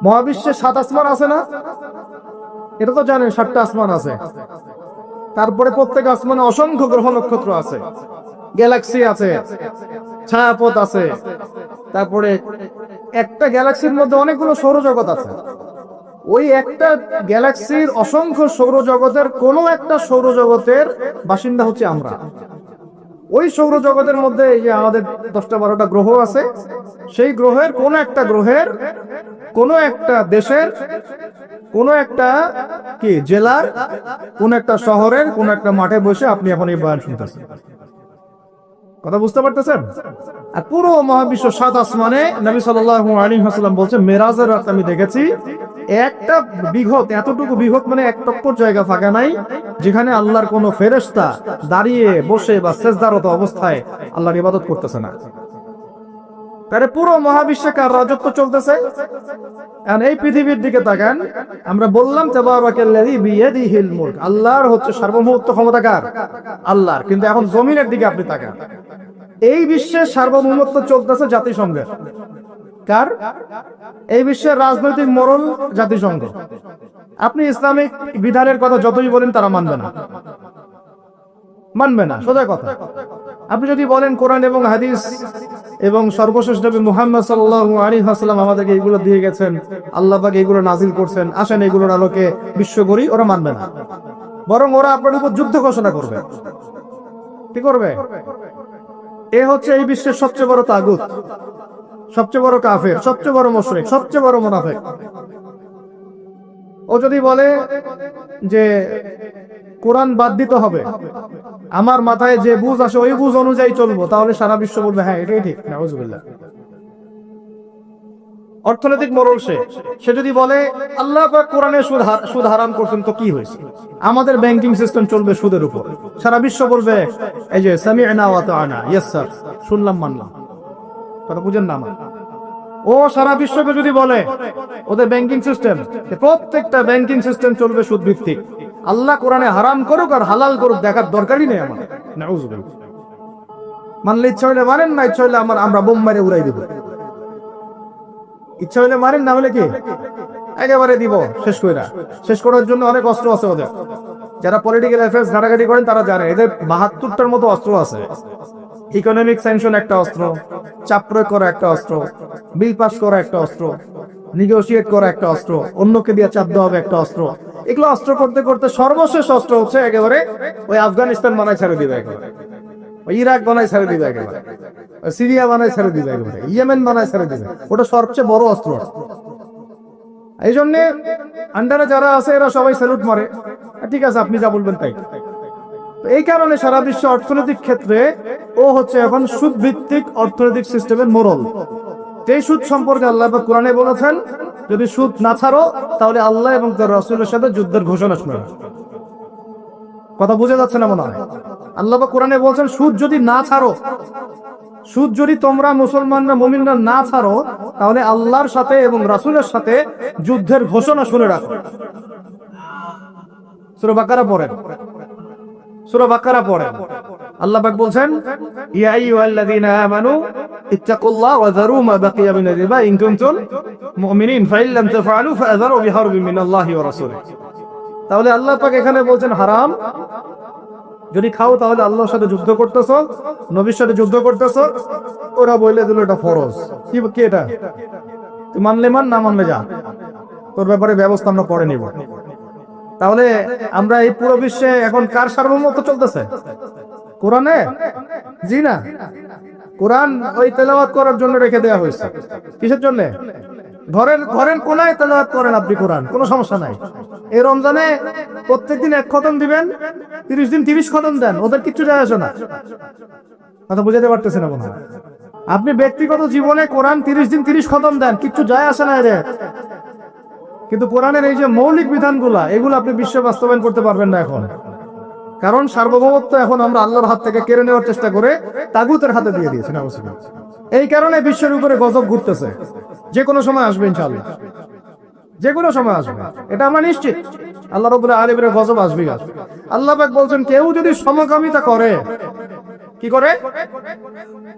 মহাবিশ্বে 7 আসমান আছে না? এটা তো জানেন 7টা আসমান আছে। তারপরে প্রত্যেক আসমানে অসংখ্য গ্রহ নক্ষত্র আছে, গ্যালাক্সি আছে, ছায়াপথ আছে। তারপরে একটা গ্যালাক্সির মধ্যে অনেকগুলো সৌরজগৎ আছে। ওই একটা গ্যালাক্সির অসংখ্য সৌরজগতের কোন একটা সৌরজগতের বাসিন্দা হচ্ছে আমরা। ওই সৌরজগতের মধ্যে এই যে আমাদের 10টা 12টা গ্রহ আছে, সেই গ্রহের কোন একটা গ্রহের কোন একটা দেশের কোন একটা কি জেলার কোন একটা শহরের কোন একটা মাঠে বসে আপনি এখন এই বয়ান শুনতেছেন। কথা বুঝতে পারতেছেন? আর পুরো মহাবিশ্ব 7 আসমানে নবী সাল্লাল্লাহু আলাইহি ওয়াসাল্লাম বলছে, মেরাজের রাত আমি দেখেছি একটা বিঘত, এতটুকু বিঘত মানে এক টক্কর জায়গা ফাঁকা নাই যেখানে আল্লাহর কোন ফেরেশতা দাঁড়িয়ে বসে বা সেজদারত অবস্থায় আল্লাহর ইবাদত করতেছে না। তাহলে পুরো মহাবিশ্বে কার রাজত্ব চলতেছে? এখন এই পৃথিবীর দিকে তাকান, আমরা বললাম তাবারাকাল্লাযী বিয়াদিহিল মুলক, আল্লাহর হচ্ছে সার্বভৌমত্ব ক্ষমতা কার? আল্লাহর। কিন্তু এখন জমিনের দিকে আপনি তাকান, এই বিশ্বের সার্বভৌমত্ব চলতেছে জাতিসংঘের। কার? এই বিশ্বের রাজনৈতিক মোড়ল জাতিসংঘ। আপনি ইসলামিক বিধানের কথা যতই বলেন তারা মানবে না, মানবে না, সোজা কথা। আপনি যদি বলেন কোরআন এবং হাদিস এবং সর্বশেষ নবী মুহাম্মদ সাল্লাল্লাহু আলাইহি ওয়াসাল্লাম আমাদেরকে এগুলো দিয়ে গেছেন, আল্লাহ পাক এগুলো নাজিল করছেন, আসেন এগুলোর আলোকে বিশ্ব গড়ি, ওরা মানবে না। বরং ওরা আপনার উপর যুদ্ধ ঘোষণা করবে। কি করবে? এ হচ্ছে এই বিশ্বের সবচেয়ে বড় তাগুত, সবচেয়ে বড় কাফের, সবচেয়ে বড় মুশরিক, সবচেয়ে বড় মুনাফিক। ও যদি বলে যে কোরআন বাদ দিতে হবে, আমার মাথায় যে বুঝ আসে ওই বুঝ অনুযায়ী চলবো, তাহলে সারা বিশ্ব বলবে হ্যাঁ এটাই ঠিক। নাউজুবিল্লাহ। অর্থনৈতিক মোড়ল সে যদি বলে আল্লাহ পাক কোরআনে সুদ হারাম করছেন, তো কি হয়েছে? আমাদের ব্যাংকিং সিস্টেম চলবে সুদের উপর, সারা বিশ্ব বলবে এই যে সামি'না ওয়া আতা'না, ইয়েস স্যার, শুনলাম মানলাম। কথা বুঝেন না আমার? ও সারা বিশ্বকে যদি বলে ওদের ব্যাংকিং সিস্টেম, প্রত্যেকটা ব্যাংকিং সিস্টেম চলবে সুদ ভিত্তিক, আল্লাহ কোরআনে হারাম করুক আর হালাল করুক দেখার দরকারই নেই আমার। নাউজুবিল্লাহ। মানলে ইচ্ছা হইলে মানেন, না ইচ্ছা হইলে আমরা বোম মেরে উড়াই দেব। ইচ্ছা হইলে মারেন, না হলে কি একেবারে দিব শেষ কইরা। শেষ করার জন্য অনেক অস্ত্র আছে ওদের। যারা পলিটিক্যাল অ্যাফেয়ার্স ঘাটাঘাটি করেন তারা জানে এদের 72টার মতো অস্ত্র আছে। ইকোনমিক স্যাংশন একটা অস্ত্র, চাপ প্রয়োগ করা একটা অস্ত্র, বিল পাস করা একটা অস্ত্র, নেগোশিয়েট করা একটা অস্ত্র, অন্যকে দিয়ে চাপ দেওয়া হবে একটা অস্ত্র। এগুলো অস্ত্র করতে করতে সর্বশেষ অস্ত্র হচ্ছে একেবারে ওই আফগানিস্তান বানায় ছেড়ে দিবে, একেবারে ওই ইরাক বানায় ছেড়ে দিবে, একেবারে সিরিয়া বানায় ছেড়ে দিবে, একেবারে ইয়েমেন বানায় ছেড়ে দিবে। ওটা সবচেয়ে বড় অস্ত্র। এই জন্য আন্ডারে যারা আছে এরা সবাই স্যালুট মারে, ঠিক আছে আপনি যা বলবেন তাই। এই কারণে সারা বিশ্ব অর্থনৈতিক ক্ষেত্রে ও হচ্ছে এখন সুদ ভিত্তিক অর্থনৈতিক সিস্টেমের মোড়ল। এই সুদ সম্পর্কে আল্লাহ পাক কোরআনে বলেছেন, যদি সুদ না ছাড়ো তাহলে আল্লাহ এবং তার রাসূলের সাথে যুদ্ধের ঘোষণা শোনাবে। কথা বুঝে যাচ্ছে না মনে হয়? আল্লাহ পাক কোরআনে বলছেন সুদ যদি না ছাড়ো, সুদ যদি তোমরা মুসলমানরা মুমিনরা না ছাড়ো, তাহলে আল্লাহর সাথে এবং রাসূলের সাথে যুদ্ধের ঘোষণা শুনে রাখো। সূরা বাকারা পড়েন, সূরা বাকারা পড়েন। আল্লাহ পাক বলছেন, ইয়া আইয়ুহাল্লাযীনা আমানু ইত্তাকুল্লাহ ওয়া যারু মা বাকিয়া মিনার রিবা ইন কুনতুম মুমিনিন ফাইন লাম তাফআলু ফাআযারু বিহারবিন মিনাল্লাহি ওয়া রাসূলিহি। তাহলে আল্লাহ পাক এখানে বলছেন হারাম, যদি খাও তাহলে আল্লাহর সাথে যুদ্ধ করতেছো, নবীর সাথে যুদ্ধ করতেছো। ওরা বলে দিল এটা ফরজ। কি এটা? তুই মানলে মান, না মানলে যা, তোর ব্যাপারে ব্যবস্থা আমরা পরে নিব। তাহলে আমরা এই পুরো বিশ্বে এখন কার সার্বভৌমত্ব চলতেছে? কোরআনে? জি না, কোরআন ওই তেলাওয়াত করার জন্য রেখে দেওয়া হয়েছে। কিসের জন্য? ঘরের কোনায় তেলাওয়াত করেন আপনি কোরআন, কোনো সমস্যা নাই। এই রমজানে প্রত্যেকদিন 1 খতম দিবেন, 30 দিন 30 খতম দেন, ওদের কিচ্ছু যায় আসে না। কথা বুঝাতে পারতেছেন না মনে হয়? আপনি ব্যক্তিগত জীবনে কোরআন 30 দিন 30 খতম দেন, কিচ্ছু যায় আসে না এদের। কিন্তু কোরআনের এই যে মৌলিক বিধানগুলা, এগুলো আপনি বিশ্বে বাস্তবায়ন করতে পারবেন না এখন। কারণ সার্বভৌমত্ব এখন আমরা আল্লাহর হাত থেকে কেড়ে নেওয়ার চেষ্টা করে তাগুতের হাতে দিয়ে দিয়েছি। এই কারণে বিশ্বের উপরে গজব ঘুরতেছে, যে কোনো সময় আসবে ইনশাআল্লাহ, যে কোনো সময় আসবে, এটা আমরা নিশ্চিত। আল্লাহ রাব্বুল আলামিনের গজব আসবে। আল্লাহ পাক বলছেন কেউ যদি সমকামিতা করে, কি করে?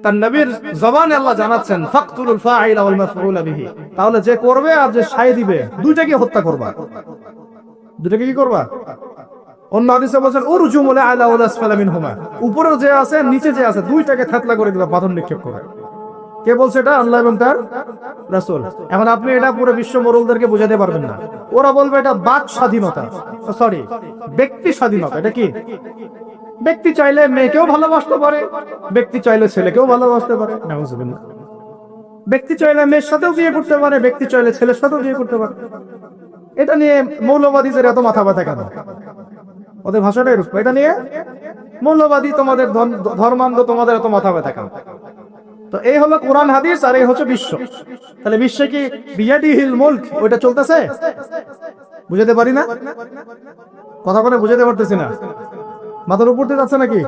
তার নবীর জবানে আল্লাহ জানাচ্ছেন ফাকতুলুল ফাইলা ওয়াল মাফউলা বিহি, তাহলে যে করবে আর যে সায় দিবে দুইটাকে হত্যা করবা। দুইটাকে কি করবা? অন্য হাদিসে বলেছেন উরজুম আলা ওয়াল আসফালা মিনহুমা, উপরে যে আছে নিচে যে আছে দুইটাকে থেতলা করে দিবা, পাথর নিক্ষেপ করে। কে বলছে এটা? আল্লাহ এবং তার রাসূল। এখন আপনি এটা পুরো বিশ্ব মোড়লদেরকে বোঝাতে পারবেন না। ওরা বলবে এটা বাক স্বাধীনতা, সরি ব্যক্তি স্বাধীনতা। এটা কি? ব্যক্তি চাইলে মেয়েকেও ভালোবাসতে পারে, ব্যক্তি চাইলে ছেলেকেও ভালোবাসতে পারে। নাউজুবিল্লাহ। ব্যক্তি চাইলে মেয়ের সাথেও বিয়ে করতে পারে, ব্যক্তি চাইলে ছেলের সাথেও বিয়ে করতে পারে। এটা নিয়ে মৌলবাদীদের এত মাথা ব্যথা কেন? ওদের ভাষাটা এরকম। এটা নিয়ে মৌলবাদী তোমাদের ধর্মান্ধ তোমাদের এত মাথা ব্যথা কেন? তো এই হলো কোরআন হাদিস আর এই হচ্ছে বিশ্ব। তাহলে বিশ্বে কি বিয়াদিহিল মুলক ওইটা চলতেছে? বুঝাতে পারি না? কথা বলে বুঝাতে পারতেছি না। মাথার উপর দিয়ে যাচ্ছে নাকি?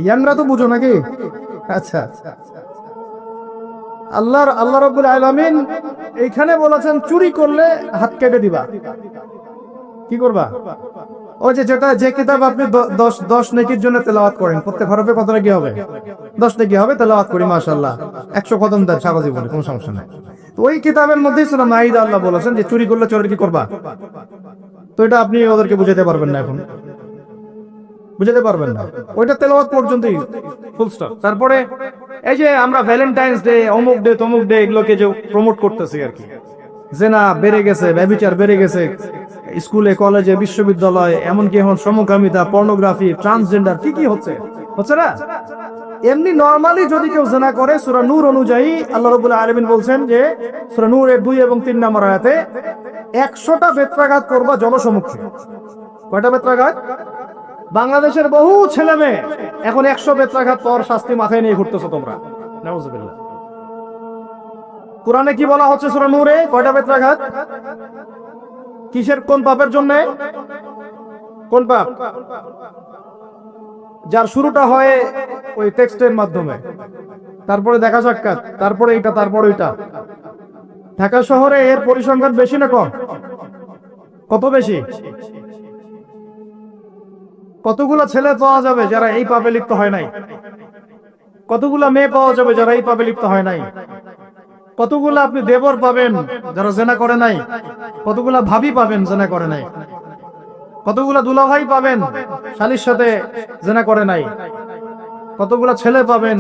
ইয়াংরা তো বুঝো নাকি? আচ্ছা, আল্লাহ রাব্বুল আলামিন এইখানে বলেছেন চুরি করলে হাত কেটে দিবা। কি করবা? ওই যে কিতাব আপনি 10 নেকির জন্য তেলাওয়াত করেন, প্রত্যেক হরফে কত নেকি হবে? 10 নেকি হবে। তেলাওয়াত করি মাশাআল্লাহ, 100 কদম দেন সারা জীবনে, কোনো সমস্যা নাই। তো ওই কিতাবের মধ্যেই সূরা মাইদা আল্লাহ বলেছেন যে চুরি করলে চোরের কি করবা। তো এটা আপনি ওদেরকে বুঝাতে পারবেন না, এখন বুঝাতে পারবেন না। ওইটা তেলাওয়াত পর্যন্তই, ফুল স্টপ। তারপরে এই যে আমরা ভ্যালেন্টাইন্স ডে, অমুক ডে, তমুক ডে এগুলোকে যে প্রমোট করতেছি আর কি, জেনা বেড়ে গেছে, ব্যভিচার বেড়ে গেছে স্কুলে, কলেজে, বিশ্ববিদ্যালয়ে, এমনকি এখন সমকামিতা, পর্নোগ্রাফি, ট্রান্সজেন্ডার কি কি হচ্ছে না? এমনি নরমালি যদি কেউ জেনা করে, সূরা নূর অনুযায়ী আল্লাহ রাব্বুল আলামিন বলছেন যে সূরা নূরের 2 এবং 3 নম্বর আয়াতে 100টা বেত্রাঘাত করবা জনসমক্ষে। কয়টা বেত্রাঘাত? বাংলাদেশের বহু ছেলে মেয়ে এখন 100 বেত্রাঘাত পর শাস্তি মাথায় নিয়ে ঘুরতেছো তোমরা। নাউজুবিল্লাহ। কোরআনে কি বলা হচ্ছে সূরা নূরে? কয়টা বেত্রাঘাত? কিসের, কোন পাপের জন্য? কোন পাপ? যার শুরুটা হয় ওই টেক্সটের মাধ্যমে, তারপরে দেখা সাক্ষাৎ, তারপরে এটা, তারপরে ওইটা। ঢাকা শহরে এর পরিসংখ্যান বেশি না কম? কত বেশি? কতগুলো ছেলে পাওয়া যাবে যারা এই পাপে লিপ্ত হয় নাই? কতগুলো মেয়ে পাওয়া যাবে যারা এই পাপে লিপ্ত হয় নাই? কতগুলো আপনি দেবর পাবেন যারা জেনা করে নাই? কতগুলা ভাবি পাবেন জেনা করে নাই? কতগুলা দুলাভাই পাবেন শালীর সাথে জেনা করে নাই? কতগুলা ছেলে পাবেন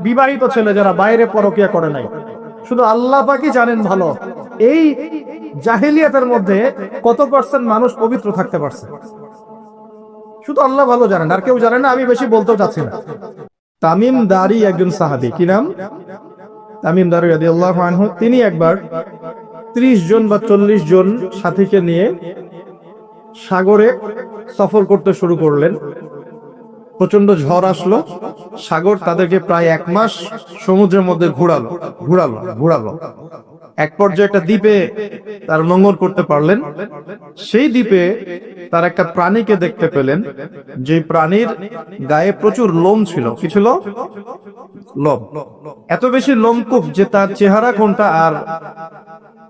বিবাহিত ছেলে যারা বাইরে পরকিয়া করে নাই? শুধু আল্লাহ পাকই জানেন ভালো এই জাহেলিয়াতের মধ্যে কত পার্সেন্ট মানুষ পবিত্র থাকতে পারছে। শুধু আল্লাহ ভালো জানেন, আর কেউ জানে না। আমি বেশি বলতেও চাচ্ছি না। তামিম দারি একজন সাহাবী, কি নাম? তামিম দারি রাদিয়াল্লাহু আনহু। তিনি একবার 30 জন বা 40 জন সাথীকে নিয়ে সাগরে সফর করতে শুরু করলেন। প্রচন্ড ঝড় আসলো, সাগর তাদেরকে প্রায় 1 মাস সমুদ্রের মধ্যে ঘুরালো। এক পর্যায়ে একটা দ্বীপে তার নোঙর করতে পারলেন। সেই দ্বীপে তার একটা প্রাণীকে দেখতে পেলেন, যে প্রাণীর গায়ে প্রচুর লোম ছিল। কি ছিল? লোম। এত বেশি লোমকূপ যে তার চেহারা কোনটা আর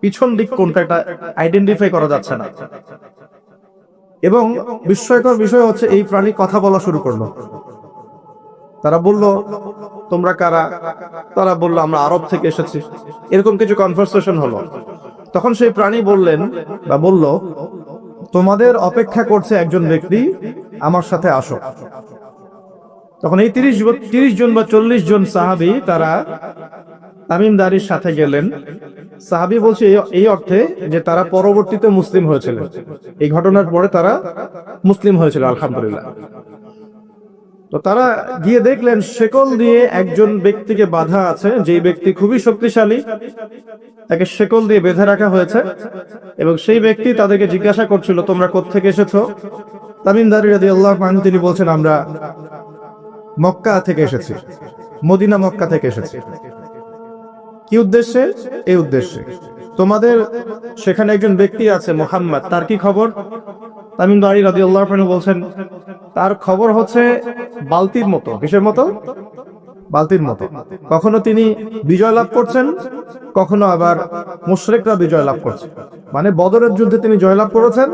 পিছন দিক কোনটা এটা আইডেন্টিফাই করা যাচ্ছে না। এবং বিস্ময়কর বিষয় হচ্ছে এই প্রাণী কথা বলা শুরু করলো। তারা বলল, তোমরা কারা? তারা বলল, আমরা আরব থেকে এসেছি। এরকম কিছু কনভারসেশন হলো। তখন সেই প্রাণী বলল, তোমাদের অপেক্ষা করছে একজন ব্যক্তি, আমার সাথে আসো। তখন এই 30 জন বা 40 জন সাহাবী তারা তামিম দারির সাথে গেলেন। সাহাবী বলছে এই অর্থে যে তারা পরবর্তীতে মুসলিম হয়েছিলেন। এই ঘটনার পরে তারা মুসলিম হয়েছিল, আলহামদুলিল্লাহ। তো তারা গিয়ে দেখলেন শেকল দিয়ে একজন ব্যক্তিকে বাঁধা আছে, যেই ব্যক্তি খুবই শক্তিশালী, তাকে শেকল দিয়ে বেঁধে রাখা হয়েছে। এবং সেই ব্যক্তি তাদেরকে জিজ্ঞাসা করছিল, তোমরা কোত্থেকে এসেছো? তামিম দারি রাদিয়াল্লাহু আনহু তিনি বলছেন, আমরা মক্কা থেকে এসেছি, মদিনা মক্কা থেকে এসেছি। কি উদ্দেশ্যে? এই উদ্দেশ্যে, তোমাদের সেখানে একজন ব্যক্তি আছে মুহাম্মদ, তার কি খবর? তামিম দারি রাদিয়াল্লাহু আনহু বলছেন, তার খবর হচ্ছে বালতির মতো। কিসের মতো? বালতির মতো। কখনো তিনি বিজয় লাভ করছেন, কখনো আবার মুশরিকরা বিজয় লাভ করছে। মানে বদরের যুদ্ধে তিনি জয়লাভ করেছেন,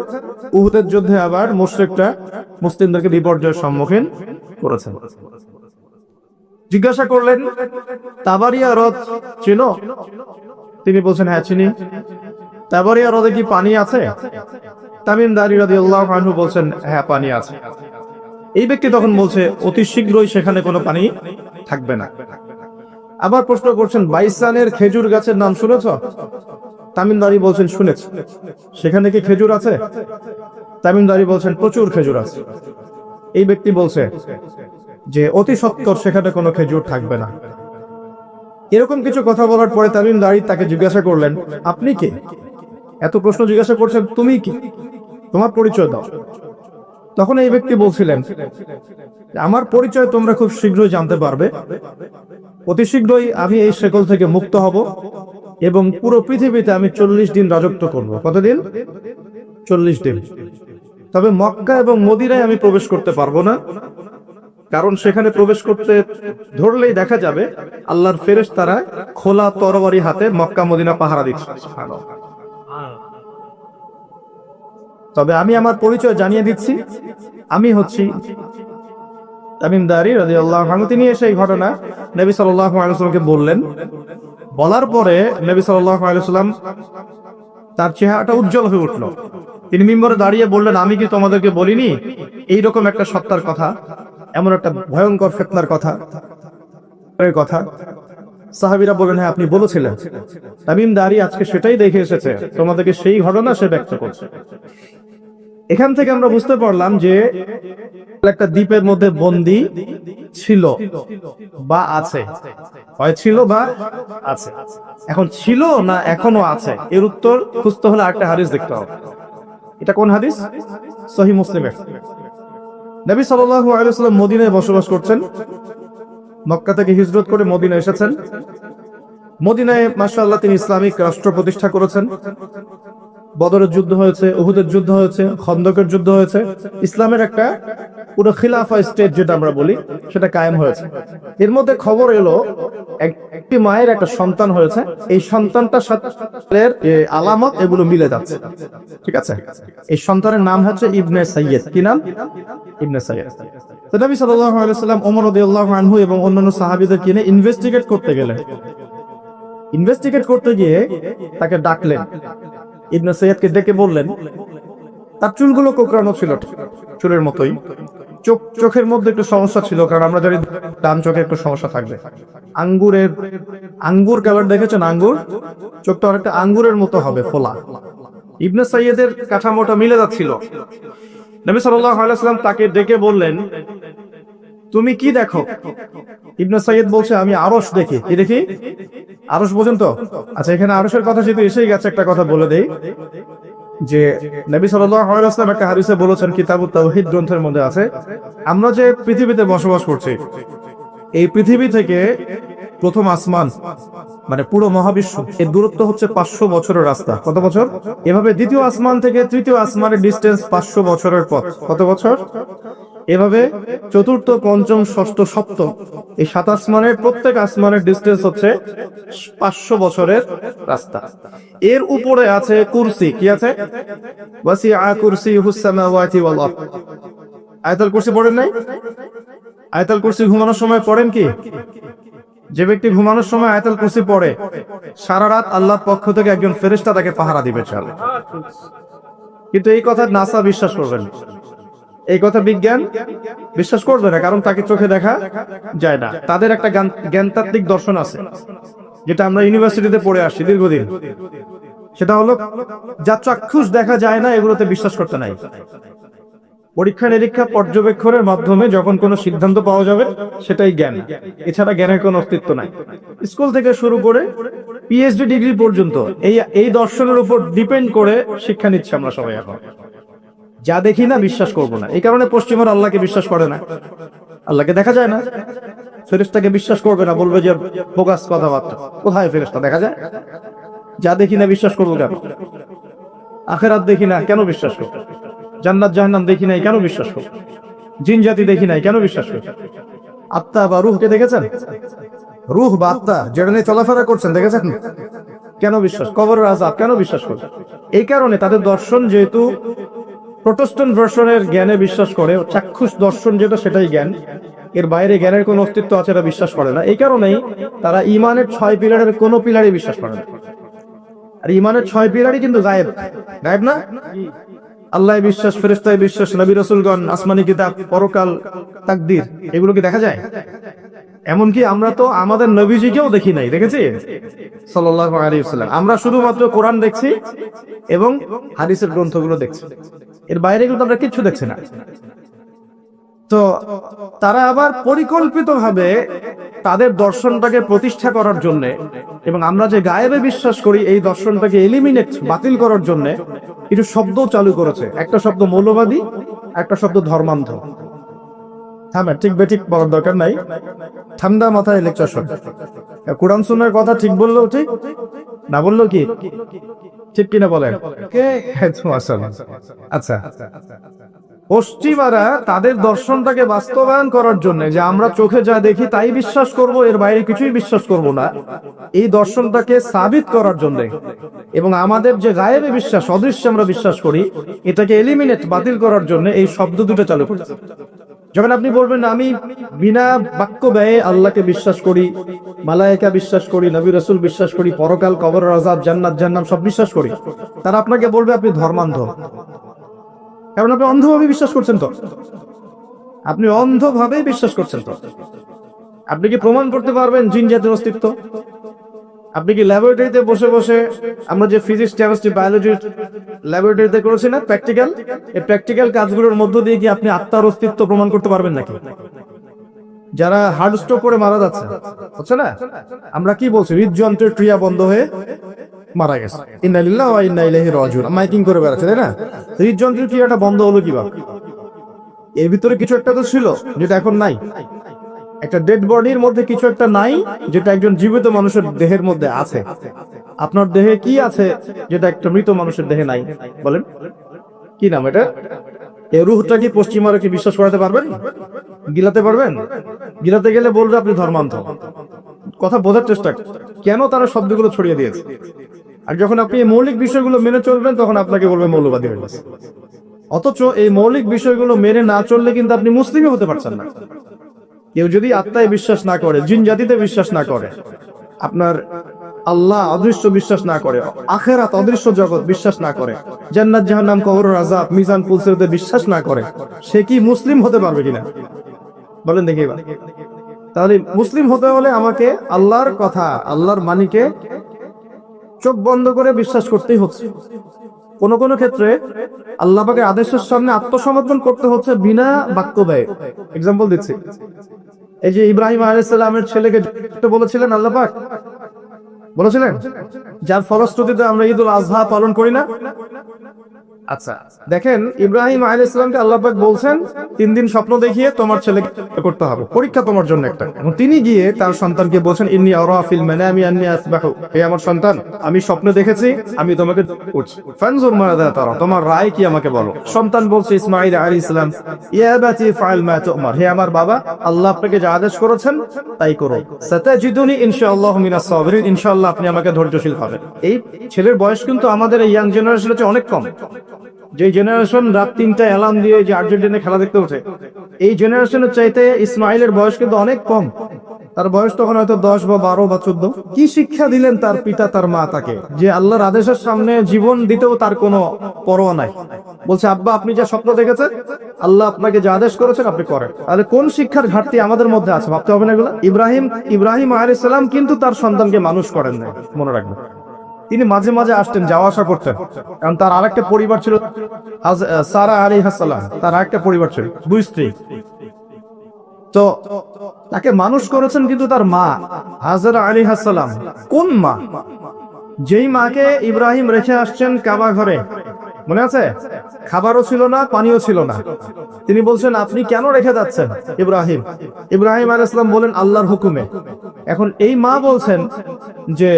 উহুদের যুদ্ধে আবার মুশরিকরা মুসলিমদেরকে বিপর্যয়ের সম্মুখীন করেছেন। জিজ্ঞাসা করলেন, তাবারিয়া হ্রদ চিনো? তিনি বলছেন, হ্যাঁ চিনি। তাবারিয়া হ্রদে কি পানি আছে? তামিম দারি রাদিয়াল্লাহু আনহু বলছেন, হ্যাঁ পানি আছে। এই ব্যক্তি তখন বলছে, অতি শীঘ্রই সেখানে কোনো পানি থাকবে না। আবার প্রশ্ন করছেন, বাইসানের খেজুর গাছের নাম শুনেছ? তামিমদারি বলছেন, শুনেছি। সেখানে কি খেজুর আছে? তামিমদারি বলছেন, প্রচুর খেজুর আছে। এই ব্যক্তি বলছে যে অতি সত্বর সেখানে কোনো খেজুর থাকবে না। এরকম কিছু কথা বলার পরে তামিমদারি তাকে জিজ্ঞাসা করলেন, আপনি কে? এত প্রশ্ন জিজ্ঞাসা করছেন, তুমি কি, তোমার পরিচয় দাও। তখন এই ব্যক্তি বলছিলেন, আমার পরিচয় তোমরা খুব শীঘ্রই জানতে পারবে। অতি শীঘ্রই আমি এই শেকল থেকে মুক্ত হব এবং পুরো পৃথিবীতে আমি 40 দিন রাজত্ব করব। কতদিন? 40 দিন। তবে মক্কা এবং মদিনায় আমি প্রবেশ করতে পারবো না, কারণ সেখানে প্রবেশ করতে ধরলেই দেখা যাবে আল্লাহর ফেরেশতারা খোলা তরবারি হাতে মক্কা মদিনা পাহারা দিচ্ছে। তবে আমি আমার পরিচয় জানিয়ে দিচ্ছি, আমি হচ্ছি তামিম দারি রাদিয়াল্লাহু আনহু। তিনি এসে এই ঘটনা নবী সাল্লাল্লাহু আলাইহি ওয়াসাল্লামকে বললেন। বলার পরে নবী সাল্লাল্লাহু আলাইহি ওয়াসাল্লাম তার চেহারাটা উজ্জ্বল হয়ে উঠল। তিনি মিম্বরে দাঁড়িয়ে বললেন, আমি কি তোমাদেরকে বলিনি এইরকম একটা সত্তার কথা, এমন একটা ভয়ঙ্কর ফিতনার কথা? সাহাবীরা বললেন, হ্যাঁ আপনি বলেছিলেন। তামিম দারি আজকে সেটাই দেখে এসেছে, তোমাদেরকে সেই ঘটনা সে ব্যক্ত করছে। এখান থেকে আমরা বুঝতে পারলাম যে একটা দ্বীপের মধ্যে বন্দী ছিল বা আছে, হয় ছিল বা আছে। এখন ছিল না এখনো আছে, এর উত্তর খুঁজতে হলে আরেকটা হাদিস দেখতে হবে। এটা কোন হাদিস? সহিহ মুসলিমের। নবী সাল্লাল্লাহু আলাইহি ওয়াসাল্লাম মদিনায় বসবাস করছেন, মক্কা থেকে হিজরত করে মদিনায় এসেছেন। মদিনায় মাশাআল্লাহ তিনি ইসলামিক রাষ্ট্র প্রতিষ্ঠা করেছেন। বদরের যুদ্ধ হয়েছে, উহুদের যুদ্ধ হয়েছে, খন্দকের যুদ্ধ হয়েছে। ইসলামের একটা পুরো খিলাফা স্টেট যেটা আমরা বলি সেটা কায়েম হয়েছে। এর মধ্যে খবর এলো একটি মায়ের একটা সন্তান হয়েছে, এই সন্তানটার সাথে আলামত এগুলো মিলে যাচ্ছে। ঠিক আছে, এই সন্তানের নাম হচ্ছে ইবনে সাইয়্যিদ। কি নাম? ইবনে সাইয়্যিদ। তো নবী সাল্লাল্লাহু আলাইহি ওয়াসাল্লাম ওমর রাদিয়াল্লাহু আনহু এবং অন্যান্য সাহাবীদেরকে নিয়ে ইনভেস্টিগেট করতে গেলেন। ইনভেস্টিগেট করতে গিয়ে তাকে ডাকলেন। ইবনে সাইয়্যিদকে ডেকে বললেন, তার চুলগুলো কোকড়ানো ছিল, চুলের মতোই। চোখের মধ্যে একটু সমস্যা ছিল, কারণ আমরা জানি ডান চোখে একটু সমস্যা থাকবে। আঙ্গুর কালার দেখেছেন? আঙ্গুর চোখটা অনেকটা আঙ্গুরের মতো হবে, ফোলা। ইবনে সাইয়্যিদের কাঠামোটা মিলে যাচ্ছিল। নবী সাল্লাল্লাহু আলাইহি ওয়াসাল্লাম তাকে ডেকে বললেন, তুমি কি দেখো? ইবনে সাইয়্যিদ বলছে, আমি আরশ দেখি। কি দেখি? আরশ বোঝেন তো? আচ্ছা, এখানে আরশের কথা যেহেতু এসেই গেছে, একটা কথা বলে দেই যে নবী সাল্লাল্লাহু আলাইহি ওয়াসাল্লাম একটা হাদিসে বলেছেন, কিতাবুত তাওহীদ গ্রন্থের মধ্যে আছে, আমরা যে পৃথিবীতে বসবাস করছি, এই পৃথিবী থেকে প্রথম আসমান মানে পুরো মহাবিশ্ব, এর দূরত্ব হচ্ছে 500 বছরের রাস্তা। কত বছর? এভাবে দ্বিতীয় আসমান থেকে তৃতীয় আসমানের ডিস্টেন্স 500 বছরের পথ। কত বছর? এভাবে চতুর্থ, পঞ্চম, ষষ্ঠ, সপ্তম, এই 7 আসমানের প্রত্যেক আসমানের ডিস্টেন্স হচ্ছে 500 বছরের রাস্তা। এর উপরে আছে কুরসি। কি আছে? ওয়াসিআ কুরসিয়ুহুস সামাওয়াতি ওয়াল আরদ। আয়াতুল কুরসি পড়েন নাই? আয়াতুল কুরসি ঘুমানোর সময় পড়েন কি? যে ব্যক্তি ঘুমানোর সময় আয়াতুল কুরসি পড়ে, সারা রাত আল্লাহর পক্ষ থেকে একজন ফেরেশতা তাকে পাহারা দিবে। চলে, কিন্তু এই কথা নাসা বিশ্বাস করবেন, এই কথা বিজ্ঞান বিশ্বাস করবে না, কারণ তাকে চোখে দেখা যায় না। তাদের একটা জ্ঞানতাত্ত্বিক দর্শন আছে, যেটা আমরা ইউনিভার্সিটিতে পড়ে আসছি দীর্ঘদিন। সেটা হলো, যা চাক্ষুষ দেখা যায় না এগুলোতে বিশ্বাস করতে নাই। পরীক্ষা নিরীক্ষা পর্যবেক্ষণের মাধ্যমে যখন কোনো সিদ্ধান্ত পাওয়া যাবে সেটাই জ্ঞান, এছাড়া জ্ঞানের কোনো অস্তিত্ব নাই। স্কুল থেকে শুরু করে পিএইচডি ডিগ্রি পর্যন্ত এই দর্শনের উপর ডিপেন্ড করে শিক্ষা নিচ্ছি আমরা সবাই। এখন যা দেখি না বিশ্বাস করব না। এই কারণে পশ্চিমরা আল্লাহকে বিশ্বাস করে না, আল্লাহকে দেখা যায় না। ফেরেশতাকে বিশ্বাস করবে না, বলবে যে বোগাস কথাবার্তা। কোথায় ফেরেশতা দেখা যায়? যা দেখি না বিশ্বাস করবো কেন? আখিরাত দেখি না, কেন বিশ্বাস করব? জান্নাত জাহান্নাম দেখি নাই, কেন বিশ্বাস করব? জিন জাতি দেখি নাই, কেন বিশ্বাস করব? আত্মা বা রূহকে দেখেছেন? রূহ বা আত্মা যেটা নিয়ে চলাফেরা করছেন দেখেছেন, কেন বিশ্বাস? কবরের আযাব, কেন বিশ্বাস করব? এই কারণে তাদের দর্শন যেহেতু প্রোটেস্ট্যান্ট ভার্সনের জ্ঞানে বিশ্বাস করে, চাক্ষুষ দর্শন যেটা সেটাই জ্ঞান, এর বাইরে জ্ঞানের কোনো অস্তিত্ব আছে এটা বিশ্বাস করে না। এই কারণেই তারা ইমানের 6 পিলারের কোনো পিলারে বিশ্বাস করে না। আর ইমানের 6 পিলারই কিন্তু গায়েব, গায়েব না? আল্লাহ বিশ্বাস, ফেরেশতায় বিশ্বাস, নবী রাসূলগণ, আসমানি কিতাব, পরকাল, তাকদীর, এগুলো কি দেখা যায়? এমনকি আমরা তো আমাদের নবীজিকেও দেখি নাই, দেখেছি সাল্লাল্লাহু আলাইহি ওয়াসাল্লাম। আমরা শুধুমাত্র কোরআন দেখছি এবং হাদিসের গ্রন্থগুলো দেখছি, এর বাইরে কিন্তু আমরা কিচ্ছু দেখছি না। তো তারা আবার পরিকল্পিতভাবে তাদের দর্শনটাকে প্রতিষ্ঠা করার জন্য এবং আমরা যে গায়েবে বিশ্বাস করি এই দর্শনটাকে এলিমিনেট, বাতিল করার জন্য কিছু শব্দ চালু করেছে। একটা শব্দ মৌলবাদী, একটা শব্দ ধর্মান্ধ। হ্যাঁ, ঠিক বেঠিক বলার দরকার নাই, ঠান্ডা মাথায় লেকচার শোন। কোরআন সুন্নাহর কথা ঠিক বললেও ঠিক, না বললেও কি ঠিক কিনা বলেন? আচ্ছা, পশ্চিমারা তাদের দর্শনটাকে বাস্তবায়ন করার জন্য যে আমরা চোখে যা দেখি তাই বিশ্বাস করব, এর বাইরে কিছুই বিশ্বাস করব না, এই দর্শনটাকে সাবিত করার জন্য এবং আমাদের যে গায়েবে বিশ্বাস, অদৃশ্যে আমরা বিশ্বাস করি, এটাকে এলিমিনেট, বাতিল করার জন্য এই শব্দ দুটো চালু করছে। যখন আপনি বলবেন আমি বিনা বাক্য ব্যয়ে আল্লাহকে বিশ্বাস করি, মালায়েকা বিশ্বাস করি, নবী রাসূল বিশ্বাস করি, পরকাল, কবর, আযাব, জান্নাত, জাহান্নাম সব বিশ্বাস করি, তারা আপনাকে বলবে আপনি ধর্মান্ধ। কারণ আপনি অন্ধভাবে বিশ্বাস করছেন। তো আপনি অন্ধভাবে বিশ্বাস করছেন। তো আপনি কি প্রমাণ করতে পারবেন জিন জাতির অস্তিত্ব? আপনি কি ল্যাবরেটরিতে বসে বসে, আমরা যে ফিজিক্স, কেমিস্ট্রি, বায়োলজির ল্যাবরেটরিতে করেছি না প্র্যাকটিক্যাল, এই প্র্যাকটিক্যাল কাজগুলোর মধ্য দিয়ে কি আপনি আত্মার অস্তিত্ব প্রমাণ করতে পারবেন নাকি? যারা হার্ট স্ট্রোক করে মারা যাচ্ছে, হচ্ছে না, আমরা কি বলছি? হৃদযন্ত্রের ক্রিয়া বন্ধ হয়ে মারা গেছে, ইন্না লিল্লাহি ওয়া ইন্না ইলাইহি রাজিউন, মাইকিং করে বেড়াচ্ছে, তাই না? হৃদযন্ত্রের ক্রিয়াটা বন্ধ হলো কিভাবে? এর ভিতরে কিছু একটা তো ছিল যেটা এখন নাই। একটা ডেড বডির মধ্যে কিছু একটা নাই যেটা একজন জীবিত মানুষের দেহের মধ্যে আছে। আপনার দেহে কি আছে যেটা একটা মৃত মানুষের দেহে নাই? বলেন কি নাম এটা? এই রূহটা কি পশ্চিমারা কি বিশ্বাস করাতে পারবেন? গিলাতে পারবেন? গিলাতে গেলে বলবে আপনি ধর্মান্ধ। কথা বোঝার চেষ্টা, কেন তারা শব্দগুলো ছড়িয়ে দিয়েছে। আর যখন আপনি এই মৌলিক বিষয়গুলো মেনে চলবেন তখন আপনাকে বলবে মৌলবাদী হয়ে গেছে। অথচ এই মৌলিক বিষয়গুলো মেনে না চললে কিন্তু আপনি মুসলিমই হতে পারছেন না। কেউ যদি আত্মায় বিশ্বাস না করে, জিন জাতিতে বিশ্বাস না করে, আপনার আল্লাহ অদৃশ্য বিশ্বাস না করে, আখিরাত অদৃশ্য জগৎ বিশ্বাস না করে, জান্নাত, জাহান্নাম, কবর, আযাব, মিজান, পুলসিরাতে বিশ্বাস না করে, সে কি মুসলিম হতে পারবে কিনা বলেন দেখি এবার। তাহলে মুসলিম হতে হলে আমাকে আল্লাহর কথা, আল্লাহর বাণীকে চোখ বন্ধ করে বিশ্বাস করতেই হচ্ছে। কোন কোন ক্ষেত্রে আল্লাহ পাকের আদেশের সামনে আত্মসমর্পণ করতে হচ্ছে বিনা বাক্য ব্যয়ে। এক্সাম্পল দিচ্ছি, এই যে ইব্রাহিম আলাইহিস সালামের ছেলেকে বলেছিলেন আল্লাহ পাক, বলেছিলেন, যার ফলশ্রুতিতে আমরা ঈদুল আজহা পালন করি না। আচ্ছা দেখেন, ইব্রাহিম আলাইহিস সালামকে আল্লাহ পাক বলছেন 3 দিন স্বপ্ন দেখিয়ে তোমার ছেলেকে করতে হবে, পরীক্ষা তোমার জন্য একটা। এবং তিনি গিয়ে তার সন্তানকে বলছেন ইন্নী আরা ফিল মানামি আন্নী আসবাহু, হে আমার সন্তান, আমি স্বপ্নে দেখেছি আমি তোমাকে করছি, ফানজুর মাযা তারা, তোমার রায় কি আমাকে বলো। সন্তান বলছে ইসমাঈল আলাইহিস সালাম, ইয়া আবাতি ফাআল মা তু'মার, হে আমার বাবা, আল্লাহ আপনাকে যা আদেশ করেছেন তাই করো, সাতাজিদুনি ইনশাআল্লাহু মিনাস সাবিরিন, ইনশাআল্লাহ আপনি আমাকে ধৈর্যশীল পাবেন। এই ছেলের বয়স কিন্তু আমাদের এই ইয়াং জেনারেশনের চেয়ে অনেক কম। যে জেনারেশন রাত 3টায় অ্যালার্ম দিয়ে যে আর্জেন্টিনা খেলা দেখতে ওঠে, এই জেনারেশনের চাইতে ইসমাইলের বয়স কিন্তু অনেক কম। তার বয়স তখন হয়তো 10 বা 12 বা 14। কি শিক্ষা দিলেন তার পিতা, তার মা তাকে, যে আল্লাহর আদেশের সামনে জীবন দিতেও তার কোনো পরোয়া নাই। বলছে আব্বা আপনি যা স্বপ্ন দেখেছেন, আল্লাহ আপনাকে যা আদেশ করেছেন আপনি করেন। তাহলে কোন শিক্ষার ঘাটতি আমাদের মধ্যে আছে ভাবতে হবে না এগুলো। ইব্রাহিম আলাইহিস সালাম কিন্তু তার সন্তানকে মানুষ করেন না, মনে রাখবেন। তিনি মাঝে মাঝে আসতেন, যাওয়া আসা করতেন, কারণ তার আরেকটা পরিবার ছিল, সারা আলাইহিস সালাম, তার আরেকটা পরিবার ছিল, 2 স্ত্রী। তো তাকে মানুষ করেছেন কিন্তু তার মা হাজরা আলাইহিস সালাম। কোন মা? যেই মাকে ইব্রাহিম রেখে আসছেন কাবা ঘরে, মনে আছে? খাবারও ছিল না, পানিও ছিল না। তিনি বলছেন আপনি কেন রেখে যাচ্ছেন ইব্রাহিম আলাইহিস সালাম বলেন আল্লাহর হুকুমে। এখন এই মা বলছেন যে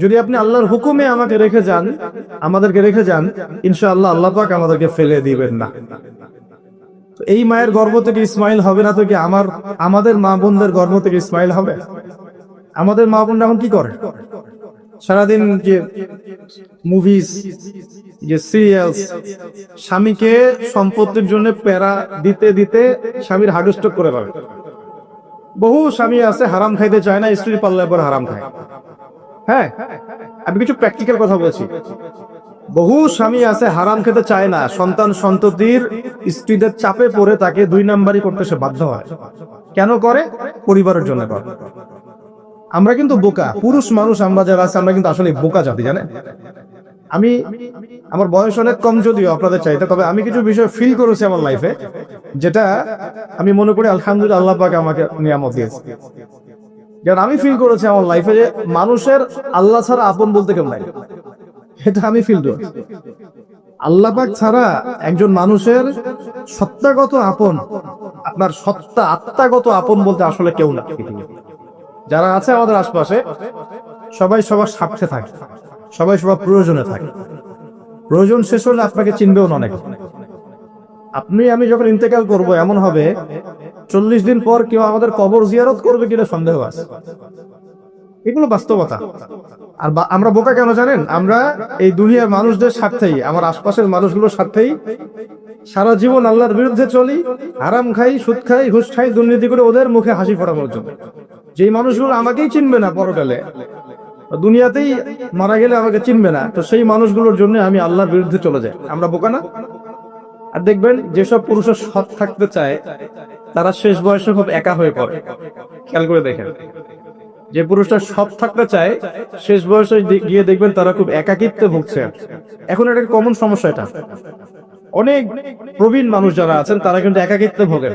যদি আপনি আল্লাহর হুকুমে আমাকে রেখে যান, আমাদেরকে রেখে যান, ইনশাআল্লাহ আল্লাহ পাক আমাদেরকে ফেলে দিবেন না। তো এই মায়ের গর্ভ থেকে ইসমাইল হবে না তো কি আমাদের মা বোনদের গর্ভ থেকে ইসমাইল হবে? আমাদের মা বোনরা এখন কি করে? সারাদিন যে মুভিজ, যে সিরিয়ালস, স্বামীকে সম্পত্তির জন্য প্যারা দিতে দিতে স্বামীর হার্ট স্ট্রোক করে পাবে। বহু স্বামী আছে হারাম খাইতে চায় না, স্ত্রীর পাল্লায় পর হারাম খায়। হ্যাঁ, আমি কিছু প্র্যাকটিক্যাল কথা বলছি। বহু স্বামী আছে হারাম খেতে চায় না, সন্তান সন্ততির স্ত্রীদের চাপে পড়ে তাকে 2 নাম্বারই করতে সে বাধ্য হয়। কেন করে? পরিবারের জন্য করে। আমরা কিন্তু বোকা পুরুষ মানুষ, আমরা যারা আছে আমরা কিন্তু আসলে বোকা জাতি, জানেন? আমি আমার বয়স অনেক কম যদিও আপনাদের চাইতে, তবে আমি কিছু বিষয় ফিল করেছি আমার লাইফে, যেটা আমি মনে করি আলহামদুলিল্লাহ আল্লাহ পাক আমাকে নিয়ামত দিয়েছে। যেমন আমি ফিল করেছি আমার লাইফে যে মানুষের আল্লাহ ছাড়া আপন বলতে কেউ নাই, এটা আমি ফিল করি। আল্লাহ পাক ছাড়া একজন মানুষের সত্তাগত আপন, আপনার সত্তা আত্মাগত আপন বলতে আসলে কেউ না। যারা আছে আমাদের আশপাশে সবাই সবার স্বার্থে থাকে, সবাই সবার প্রয়োজনে থাকে। প্রয়োজন শেষ হলে আপনাকে চিনবেও না অনেক। আপনি আমি যখন ইন্তেকাল করব এমন হবে 40 দিন পর কেউ আমাদের কবর জিয়ারত করবে কিনা সন্দেহ আছে। এগুলো বাস্তবতা। আর আমরা বোকা কেন জানেন? আমরা এই দুনিয়ার মানুষদের স্বার্থেই, আমার আশপাশের মানুষগুলোর স্বার্থেই সারা জীবন আল্লাহর বিরুদ্ধে চলি, হারাম খাই, সুদ খাই, ঘুষ খাই, দুর্নীতি করে ওদের মুখে হাসি ফোটানোর জন্য। যেই মানুষগুলো আমাকেই চিনবে না পরকালে, দুনিয়াতেই মারা গেলে আমাকে চিনবে না, তো সেই মানুষগুলোর জন্য আমি আল্লাহর বিরুদ্ধে চলে যাই। আমরা বোকা না? আর দেখবেন যেসব পুরুষের সৎ থাকতে চায় তারা শেষ বয়সে খুব একা হয়ে পড়ে। খেয়াল করে দেখেন, যে পুরুষটা সৎ থাকতে চায় শেষ বয়সে গিয়ে দেখবেন তারা খুব একাকিত্বে ভুগছে। এখন এটা কমন সমস্যা। এটা অনেক প্রবীণ মানুষ যারা আছেন তারা কিন্তু একাকিত্বে ভোগেন,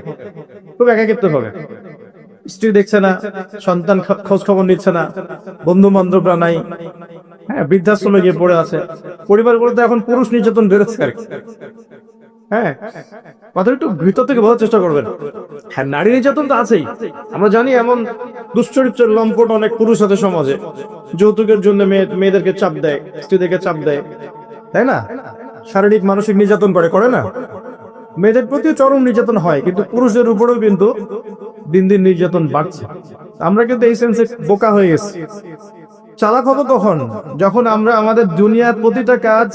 খুব একাকিত্বে ভোগেন। স্ত্রী দেখছে না, সন্তান খোঁজ খবর নিচ্ছে না, বন্ধু বান্ধবরা নাই, হ্যাঁ, বৃদ্ধাশ্রমে গিয়ে পড়ে আছে। পরিবারগুলোতে এখন পুরুষ নির্যাতন বেড়েছে আর কি। হ্যাঁ, কথা একটু ভিতর থেকে বোঝার চেষ্টা করবেন। হ্যাঁ, নারী নির্যাতন তো আছেই। আমরা জানি এমন দুশ্চরিত্রের লম্পট অনেক পুরুষ আছে সমাজে, যৌতুকের জন্য মেয়েদেরকে চাপ দেয়, স্ত্রীদেরকে চাপ দেয়, তাই না? শারীরিক মানসিক নির্যাতন করে না? মেয়েদের প্রতি চরম নির্যাতন হয়, কিন্তু পুরুষদের উপরেও কিন্তু দিন দিন নির্যাতন বাড়ছে। আমরা কিন্তু এই সেন্সে বোকা হয়ে গেছি। চালাক হবো কখন? যখন আমরা আমাদের দুনিয়ার প্রতিটা কাজ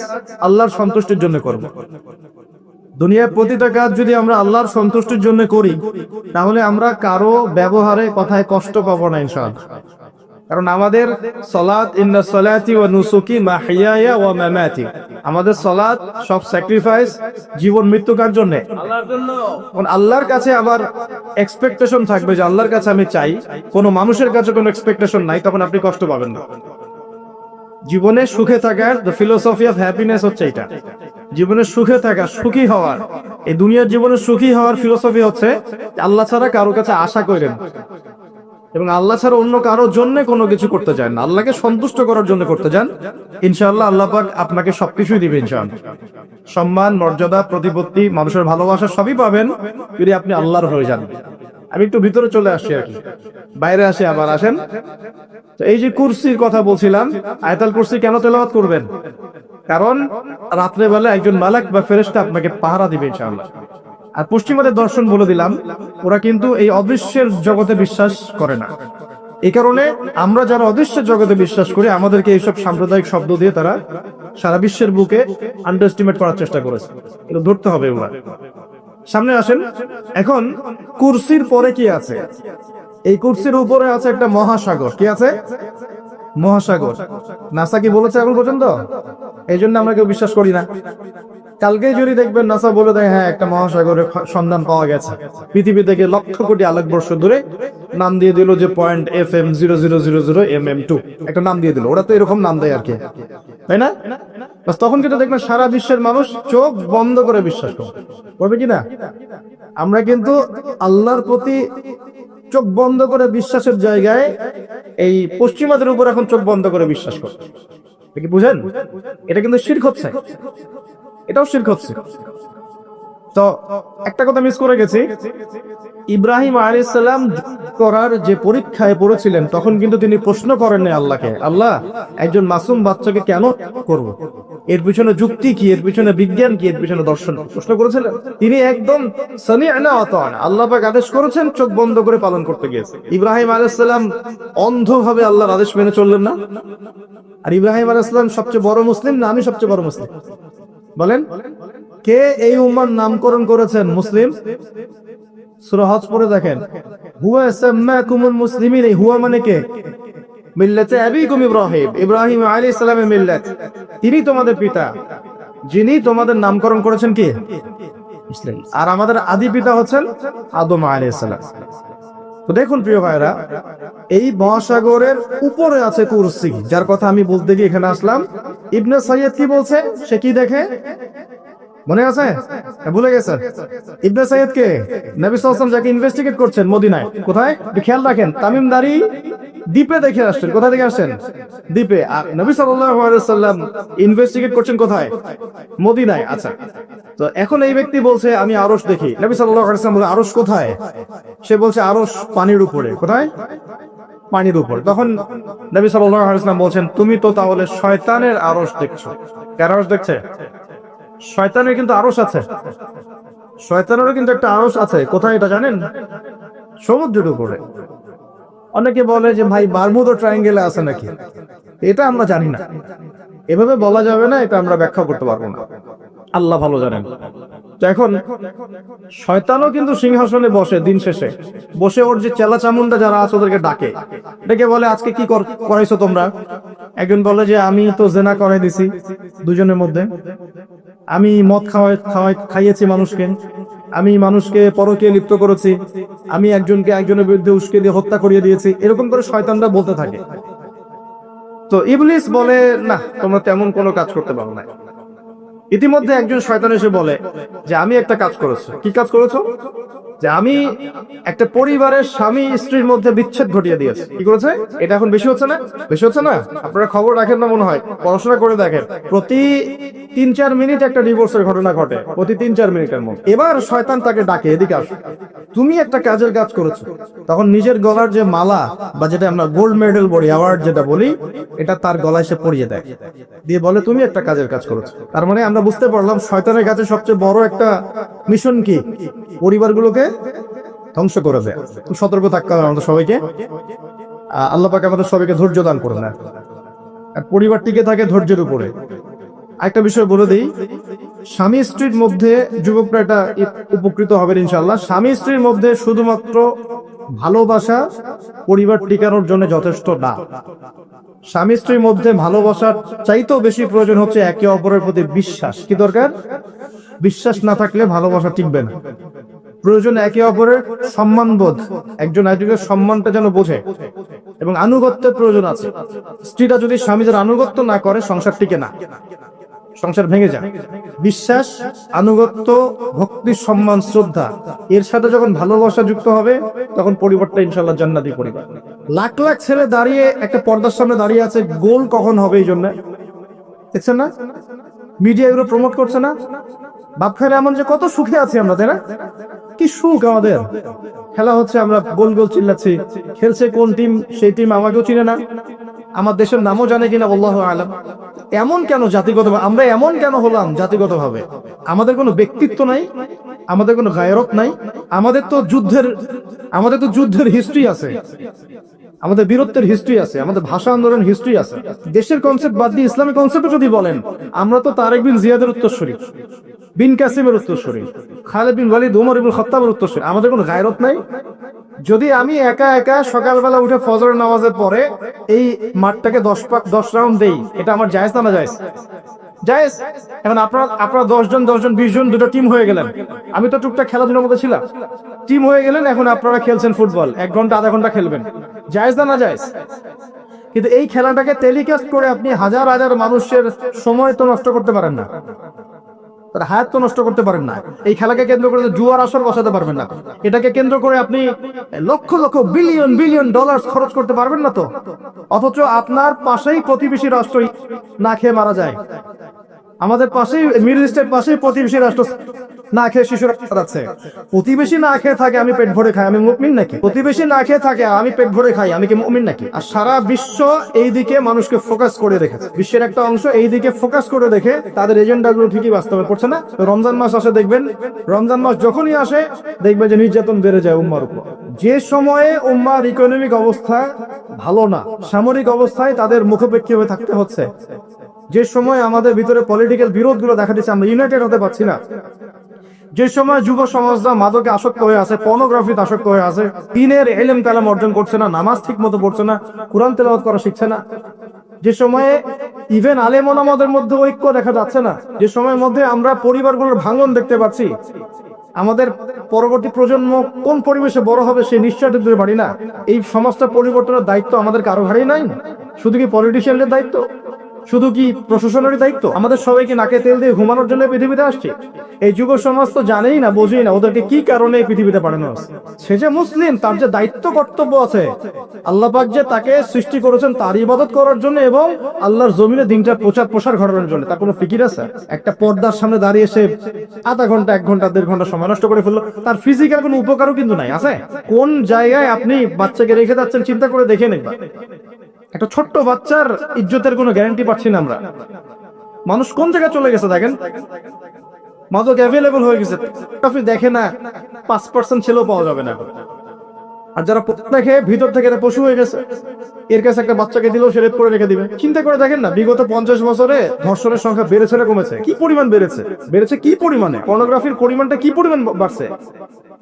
আল্লাহর সন্তুষ্টির জন্য করব। দুনিয়ার প্রতিটা কাজ যদি আমরা আল্লাহর সন্তুষ্টির জন্য করি, তাহলে আমরা কারো ব্যবহারে কথায় কষ্ট পাবো না ইনশাআল্লাহ। কারণ আমাদের সালাত, ইন্না সালাতি ওয়া নুসুকি মাহইয়ায়া ওয়া মামাতি, আমাদের সালাত সব স্যাক্রিফাইস, জীবন মৃত্যু কার জন্য? আল্লাহর জন্য। আল্লাহর কাছে আবার এক্সপেকটেশন থাকবে যে আল্লাহর কাছে আমি চাই, কোনো মানুষের কাছে কোনো এক্সপেকটেশন নাই, তখন আপনি কষ্ট পাবেন না। জীবনে সুখে থাকার দ্য ফিলোসফি অফ হ্যাপিনেস হচ্ছে এটা। জীবনে সুখে থাকা, সুখী হওয়ার, এই দুনিয়ার জীবনে সুখী হওয়ার ফিলোসফি হচ্ছে আল্লাহ ছাড়া কারো কাছে আশা করেন, এবং আল্লাহ ছাড়া অন্য কারোর জন্য কোনো কিছু করতে চান না, আল্লাহকে সন্তুষ্ট করার জন্য করতে চান। ইনশাআল্লাহ আল্লাহ পাক আপনাকে সবকিছুই দিবেন ইনশাআল্লাহ। সম্মান, মর্যাদা, প্রতিপত্তি, মানুষের ভালোবাসা সবই পাবেন যদি আপনি আল্লাহর হয়ে যান। আমি একটু ভিতরে চলে আসছি আর কি, বাইরে আসে আবার আসেন। তো এই যে কুরসির কথা বলছিলাম, আয়াতুল কুরসি কেন তেলাওয়াত করবেন? কারণ রাত্রেবেলা একজন মালাক বা ফেরেশতা আপনাকে পাহারা দিবে ইনশাআল্লাহ। আর পশ্চিমাদের দর্শন বলে দিলাম, ওরা কিন্তু এই অদৃশ্যের জগতে বিশ্বাস করে না। এই কারণে আমরা যারা অদৃশ্যের জগতে বিশ্বাস করি, আমাদেরকে এইসব সাম্প্রদায়িক শব্দ দিয়ে তারা সারা বিশ্বের বুকে আন্ডারএস্টিমেট করার চেষ্টা করেছে। এটা ধরতে হবে ওরা। সামনে আসেন। এখন কুরসির পরে কি আছে? এই কুরসির উপরে আছে একটা মহাসাগর। কি আছে? মহাসাগর। নাসা কি বলেছে এখন পর্যন্ত? এই জন্য আমরা কেউ বিশ্বাস করি না। কালকে যদি দেখবেন নাসা বলে দেয় হ্যাঁ একটা মহাসাগরের সন্ধান পাওয়া গেছে, পৃথিবী থেকে লক্ষ কোটি আলোকবর্ষ দূরে, নাম দিয়ে দিল যে পয়েন্ট FM0000mm2, একটা নাম দিয়ে দিল। ওরা তো এরকম নাম দেয় আর কি, তাই না? তখন কিন্তু দেখবেন সারা বিশ্বের মানুষ চোখ বন্ধ করে বিশ্বাস করবে কি না? আমরা কিন্তু আল্লাহর প্রতি চোখ বন্ধ করে বিশ্বাসের জায়গায় এই পশ্চিমাদের উপর এখন চোখ বন্ধ করে বিশ্বাস করছে। কি বুঝেন? এটা কিন্তু শিরক হচ্ছে, এটাও শিরক হচ্ছে। তো একটা কথা মিস করে গেছি, ইব্রাহিম আলাইহিস সালাম করার যে পরীক্ষায় পড়েছিলেন, তখন কিন্তু তিনি প্রশ্ন করেন না আল্লাহকে, আল্লাহ একজন মাসুম বাচ্চাকে কেন করব? এর পিছনে যুক্তি কি, এর পিছনে বিজ্ঞান কি, এর পিছনে দর্শন? প্রশ্ন করেছিলেন তিনি একদম সামি'না ওয়া আতা'না, আল্লাহ পাক আদেশ করেছেন, চোখ বন্ধ করে পালন করতে গিয়েছে। ইব্রাহিম আলাইহিস সালাম অন্ধভাবে আল্লাহর আদেশ মেনে চললেন না? আর ইব্রাহিম আলাইহিস সালাম সবচেয়ে বড় মুসলিম না আমি সবচেয়ে বড় মুসলিম? বলেন, কে এই উম্মার নামকরণ করেছেন মুসলিম? সূরা হজ পড়ে দেখেন, হুয়া সাম্মাকুমুল মুসলিমিন, এই হুয়া মানে কে? মিল্লাতে আবিকুম ইব্রাহিম, ইব্রাহিম আলাইহিস সালামের মিল্লাত, তিনি তোমাদের পিতা, যিনি তোমাদের নামকরণ করেছেন কি? মুসলিম। আর আমাদের আদি পিতা হচ্ছেন আদম আলাইহিস সালাম। তো দেখুন প্রিয় ভাইরা, এই মহাসাগরের উপরে আছে কুরসি, যার কথা আমি বলতে গিয়ে এখানে আসলাম। ইবনে সাইয়্যিদ কি বলছে, সে কি দেখে মনে আছে? ভুলে গেছে? ইবনে সাইয়্যিদ কে? নবী সাল্লাল্লাহু আলাইহি ওয়াসাল্লাম যাকে ইনভেস্টিগেট করছেন মদিনায়, কোথায় একটু খেয়াল রাখেন, তামিমদারি দ্বীপে দেখে আসছেন। কোথায় থেকে আসছেন? দ্বীপে। আর নবী সাল্লাল্লাহু আলাইহি ওয়াসাল্লাম ইনভেস্টিগেট করছেন কোথায়? মদিনায়। আচ্ছা, তো এখন এই ব্যক্তি বলছে আমি আরশ দেখি। নবী সাল্লাল্লাহু আলাইহি ওয়াসাল্লাম বলে আরশ কোথায়? সে বলছে আরশ পানির উপরে। কোথায়? পানির উপর। তখন নবী সাল্লাল্লাহু আলাইহি ওয়াসাল্লাম বলছেন তুমি তো তাহলে শয়তানের আরশ দেখছো। কার আরশ দেখছে? শয়তানের কিন্তু আরশ আছে, শয়তানেরও কিন্তু একটা আরশ আছে। কোথায় এটা জানেন? সমুদ্রের উপরে। অনেকে বলে যে ভাই বারমুডা ট্রায়াঙ্গেলে আছে নাকি, এটা আমরা জানি না, এভাবে বলা যাবে না, এটা আমরা ব্যাখ্যা করতে পারবো না, আল্লাহ ভালো জানেন। তো এখন শয়তানও কিন্তু সিংহাসনে বসে, দিন শেষে বসে ওর যে চেলা চামুন্ডা যারা আছে ওদেরকে ডাকে, ডেকে বলে আজকে কি করাইছো তোমরা? একজন বলে যে আমি তো জেনা করাই দিছি দুজনের মধ্যে, আমি মদ খাইয়েছি মানুষকে, আমি মানুষকে পরকীয়ায় লিপ্ত করেছি, আমি একজনকে একজনের বিরুদ্ধে উস্কে দিয়ে হত্যা করিয়ে দিয়েছি, এরকম করে শয়তানরা বলতে থাকে। তো ইবলিস বলে না, তোমরা তেমন কোনো কাজ করতে পারো না। ইতিমধ্যে একজন শয়তান এসে বলে যে আমি একটা কাজ করেছি। কি কাজ করেছো? যে আমি একটা পরিবারের স্বামী স্ত্রীর মধ্যে বিচ্ছেদ ঘটিয়ে দিয়েছি। কি করেছে? এটা এখন বেশি হচ্ছে না? বেশি হচ্ছে না? আপনারা খবর রাখেন না মনে হয়, পড়াশোনা করে দেখেন, প্রতি 3-4 মিনিট একটা ডিভোর্সের ঘটনা ঘটে, প্রতি 3-4 মিনিটের মধ্যে। এবার শয়তান তাকে ডাকে, এদিকে আসো, তুমি একটা কাজের কাজ করেছো। তখন নিজের গলার যে মালা বা যেটা আমরা গোল্ড মেডেল বলি, অ্যাওয়ার্ড যেটা বলি, এটা তার গলায় সে পরিয়ে দেয়, দিয়ে বলে তুমি একটা কাজের কাজ করেছো। তার মানে আমরা বুঝতে পারলাম শয়তানের কাছে সবচেয়ে বড় একটা মিশন কি? পরিবারগুলোকে ধ্বংস করে দেয়। সতর্ক থাকতে হবে আমাদের সবাইকে। আল্লাহ পাক আমাদের সবাইকে ধৈর্য দান করুন। আর পরিবার টিকে থাকে ধৈর্যের উপরে। একটা বিষয় বলে দিই, স্বামী স্ত্রীর মধ্যে যুবকরা এটা উপকৃত হবেন ইনশাআল্লাহ। স্বামী স্ত্রীর মধ্যে শুধুমাত্র ভালোবাসা পরিবার টিকানোর জন্য যথেষ্ট না। স্বামী স্ত্রীর মধ্যে ভালোবাসার চাইতেও বেশি প্রয়োজন হচ্ছে একে অপরের প্রতি বিশ্বাস। কি দরকার? বিশ্বাস না থাকলে ভালোবাসা টিকবে না। প্রয়োজন একে অপরের সম্মানবোধ, একজন একজনের সম্মানটা যেন বোঝে, এবং আনুগত্যের প্রয়োজন আছে। স্ত্রীরা যদি স্বামীদের আনুগত্য না করে সংসার টিকে না, সংসার ভেঙে যায়। বিশ্বাস, আনুগত্য, ভক্তি, সম্মান, শ্রদ্ধা, এর সাথে যখন ভালোবাসা যুক্ত হবে তখন পরিবারটা ইনশাআল্লাহ জান্নাতি পরিবার। লাখ লাখ ছেলে দাঁড়িয়ে একটা পর্দার সামনে দাঁড়িয়ে আছে, গোল কখন হবে এই জন্য। দেখছেন না মিডিয়া এগুলো প্রমোট করছে না? বাপ খাইলে এমন যে কত সুখে আছি আমরা, তাই না? কি সুখ আমাদের। খেলা হচ্ছে, আমরা গোল গোল চিল্লাচ্ছি, খেলছে কোন টিম সেই টিম আমাকেও চিনে না, আমার দেশের নামও জানে কিনা আল্লাহু আলাম। এমন কেন জাতিগতভাবে আমরা এমন কেন হলাম? জাতিগতভাবে আমাদের কোনো ব্যক্তিত্ব নাই, আমাদের কোনো গায়রত নাই, আমাদের তো যুদ্ধের হিস্ট্রি আছে, আমাদের বীরত্বের হিস্ট্রি আছে, আমাদের ভাষা আন্দোলন হিস্ট্রি আছে। দেশের কনসেপ্ট বাদ দিয়ে ইসলামিক কনসেপ্ট যদি বলেন, আমরা তো তারেক বিন জিয়াদের উত্তরসূরি, বিন কাসিমের উত্তরসূরি, খালিদ বিন ওয়ালিদ, ওমর ইবনে খাত্তাবের উত্তরসূরি। আমাদের কোনো গায়রত নাই? যদি আমি একা একা সকালবেলা উঠে ফজরের নামাজের পরে এই মাঠটাকে 10 রাউন্ড দেই, এটা আমার জায়েজ না? জায়েজ, জায়েজ। এখন আপনারা 10 জন 20 জন দুটো টিম হয়ে গেলেন, আমি তো টুকটাক খেলাধুলার মধ্যে ছিলাম, টিম হয়ে গেলেন, এখন আপনারা খেলছেন ফুটবল, 1 ঘন্টা আধা ঘন্টা খেলবেন, জায়েজ না? জায়েজ। কিন্তু এই খেলাটাকে টেলিকাস্ট করে আপনি হাজার হাজার মানুষের সময় তো নষ্ট করতে পারেন না, তার হায়াত তো নষ্ট করতে পারেন না। এই খেলাকে কেন্দ্র করে জুয়ার আসর বসাতে পারবেন না, এটাকে কেন্দ্র করে আপনি lakh lakh billion billion dollar খরচ করতে পারবেন না তো। অথচ আপনার পাশেই প্রতিবেশী রাষ্ট্র না খেয়ে মারা যায়, আমাদের পাশেই মিডল ইস্টের পাশেই প্রতিবেশী রাষ্ট্র না খেয়ে শিশুরা যাচ্ছে। প্রতিবেশী না খেয়ে থাকে, আমি পেট ভরে খাই, আমি মুমিন নাকি? প্রতিবেশী না খেয়ে থাকে, আমি পেট ভরে খাই, আমি কি মুমিন নাকি? আর সারা বিশ্ব এই দিকে মানুষকে ফোকাস করে রেখেছে, বিশ্বের একটা অংশ এই দিকে ফোকাস করে রেখে তাদের এজেন্ডাগুলো ঠিকই বাস্তবে পড়ছে না। রমজান মাস আসে, দেখবেন রমজান মাস যখনই আসে দেখবে যে নির্যাতন বেড়ে যায় উম্মার উপর। যে সময়ে উম্মার ইকোনমিক অবস্থা ভালো না, সামরিক অবস্থায় তাদের মুখোপেক্ষী হয়ে থাকতে হচ্ছে, যে সময় আমাদের ভিতরে পলিটিক্যাল বিরোধগুলো দেখা দিচ্ছে, আমরা ইউনাইটেড হতে পারছি না, যে সময় যুব সমাজরা মাদকে আসক্ত হয়ে আছে, পর্নোগ্রাফিতে আসক্ত হয়ে আছে, দ্বীনের ইলম কালাম অর্জন করছে না, নামাজ ঠিক মতো পড়ছে না, কোরআন তেলাওয়াত করা শিখছে না, যে সময়ে ইভেন আলেম ওলামাদের মধ্যে ঐক্য দেখা যাচ্ছে না, যে সময়ের মধ্যে আমরা পরিবারগুলোর ভাঙন দেখতে পাচ্ছি, আমাদের পরবর্তী প্রজন্ম কোন পরিবেশে বড় হবে সে নিশ্চয় দিতে পারি না। এই সমাজটা পরিবর্তনের দায়িত্ব আমাদের কারো ঘাড়েই নাই। শুধু কি পলিটিশিয়ানদের দায়িত্ব? শুধু কি প্রশাসনেরই দায়িত্ব? আমাদের সবাইকে নাকে তেল দিয়ে ঘুমানোর জন্য পৃথিবীতে আসছে? এই যুব সমাজ তো জানেই না, বোঝেই না ওদেরকে কি কারণে এই পৃথিবীতে পাঠানো আছে। সে যে মুসলিম, তার যে দায়িত্ব কর্তব্য আছে, আল্লাহ পাক যে তাকে সৃষ্টি করেছেন তার ইবাদত করার জন্য এবং আল্লাহর জমিনে দিনটা প্রসার ঘটানোর জন্য, তার কোনো ফিকির আছে? একটা পর্দার সামনে দাঁড়িয়ে সে আধা ঘন্টা, 1 ঘন্টা, 1.5 ঘন্টা সময় নষ্ট করে ফেললো, তার ফিজিক্যাল কোনো উপকারও কিন্তু নাই। আছে? কোন জায়গায় আপনি বাচ্চাকে রেখে যাচ্ছেন চিন্তা করে দেখে নেবা। একটা ছোট্ট বাচ্চার ইজ্জতের কোনো গ্যারান্টি পাচ্ছি না আমরা। মানুষ কোন জায়গায় চলে গেছে দেখেন। মাদক অ্যাভেলেবল হয়ে গেছে, আপনি দেখে না 5% ছেলেও পাওয়া যাবে না। আর যারা দেখে ভিতর থেকে এটা পশু হয়ে গেছে, এর কাছে একটা বাচ্চাকে দিলেও সে রেপ করে রেখে দিবে। চিন্তা করে দেখেন না, বিগত 50 বছরে ধর্ষণের সংখ্যা বেড়েছে না কমেছে? কি পরিমাণ বেড়েছে? বেড়েছে কি পরিমাণে? পর্নোগ্রাফির পরিমাণটা কি পরিমাণ বাড়ছে?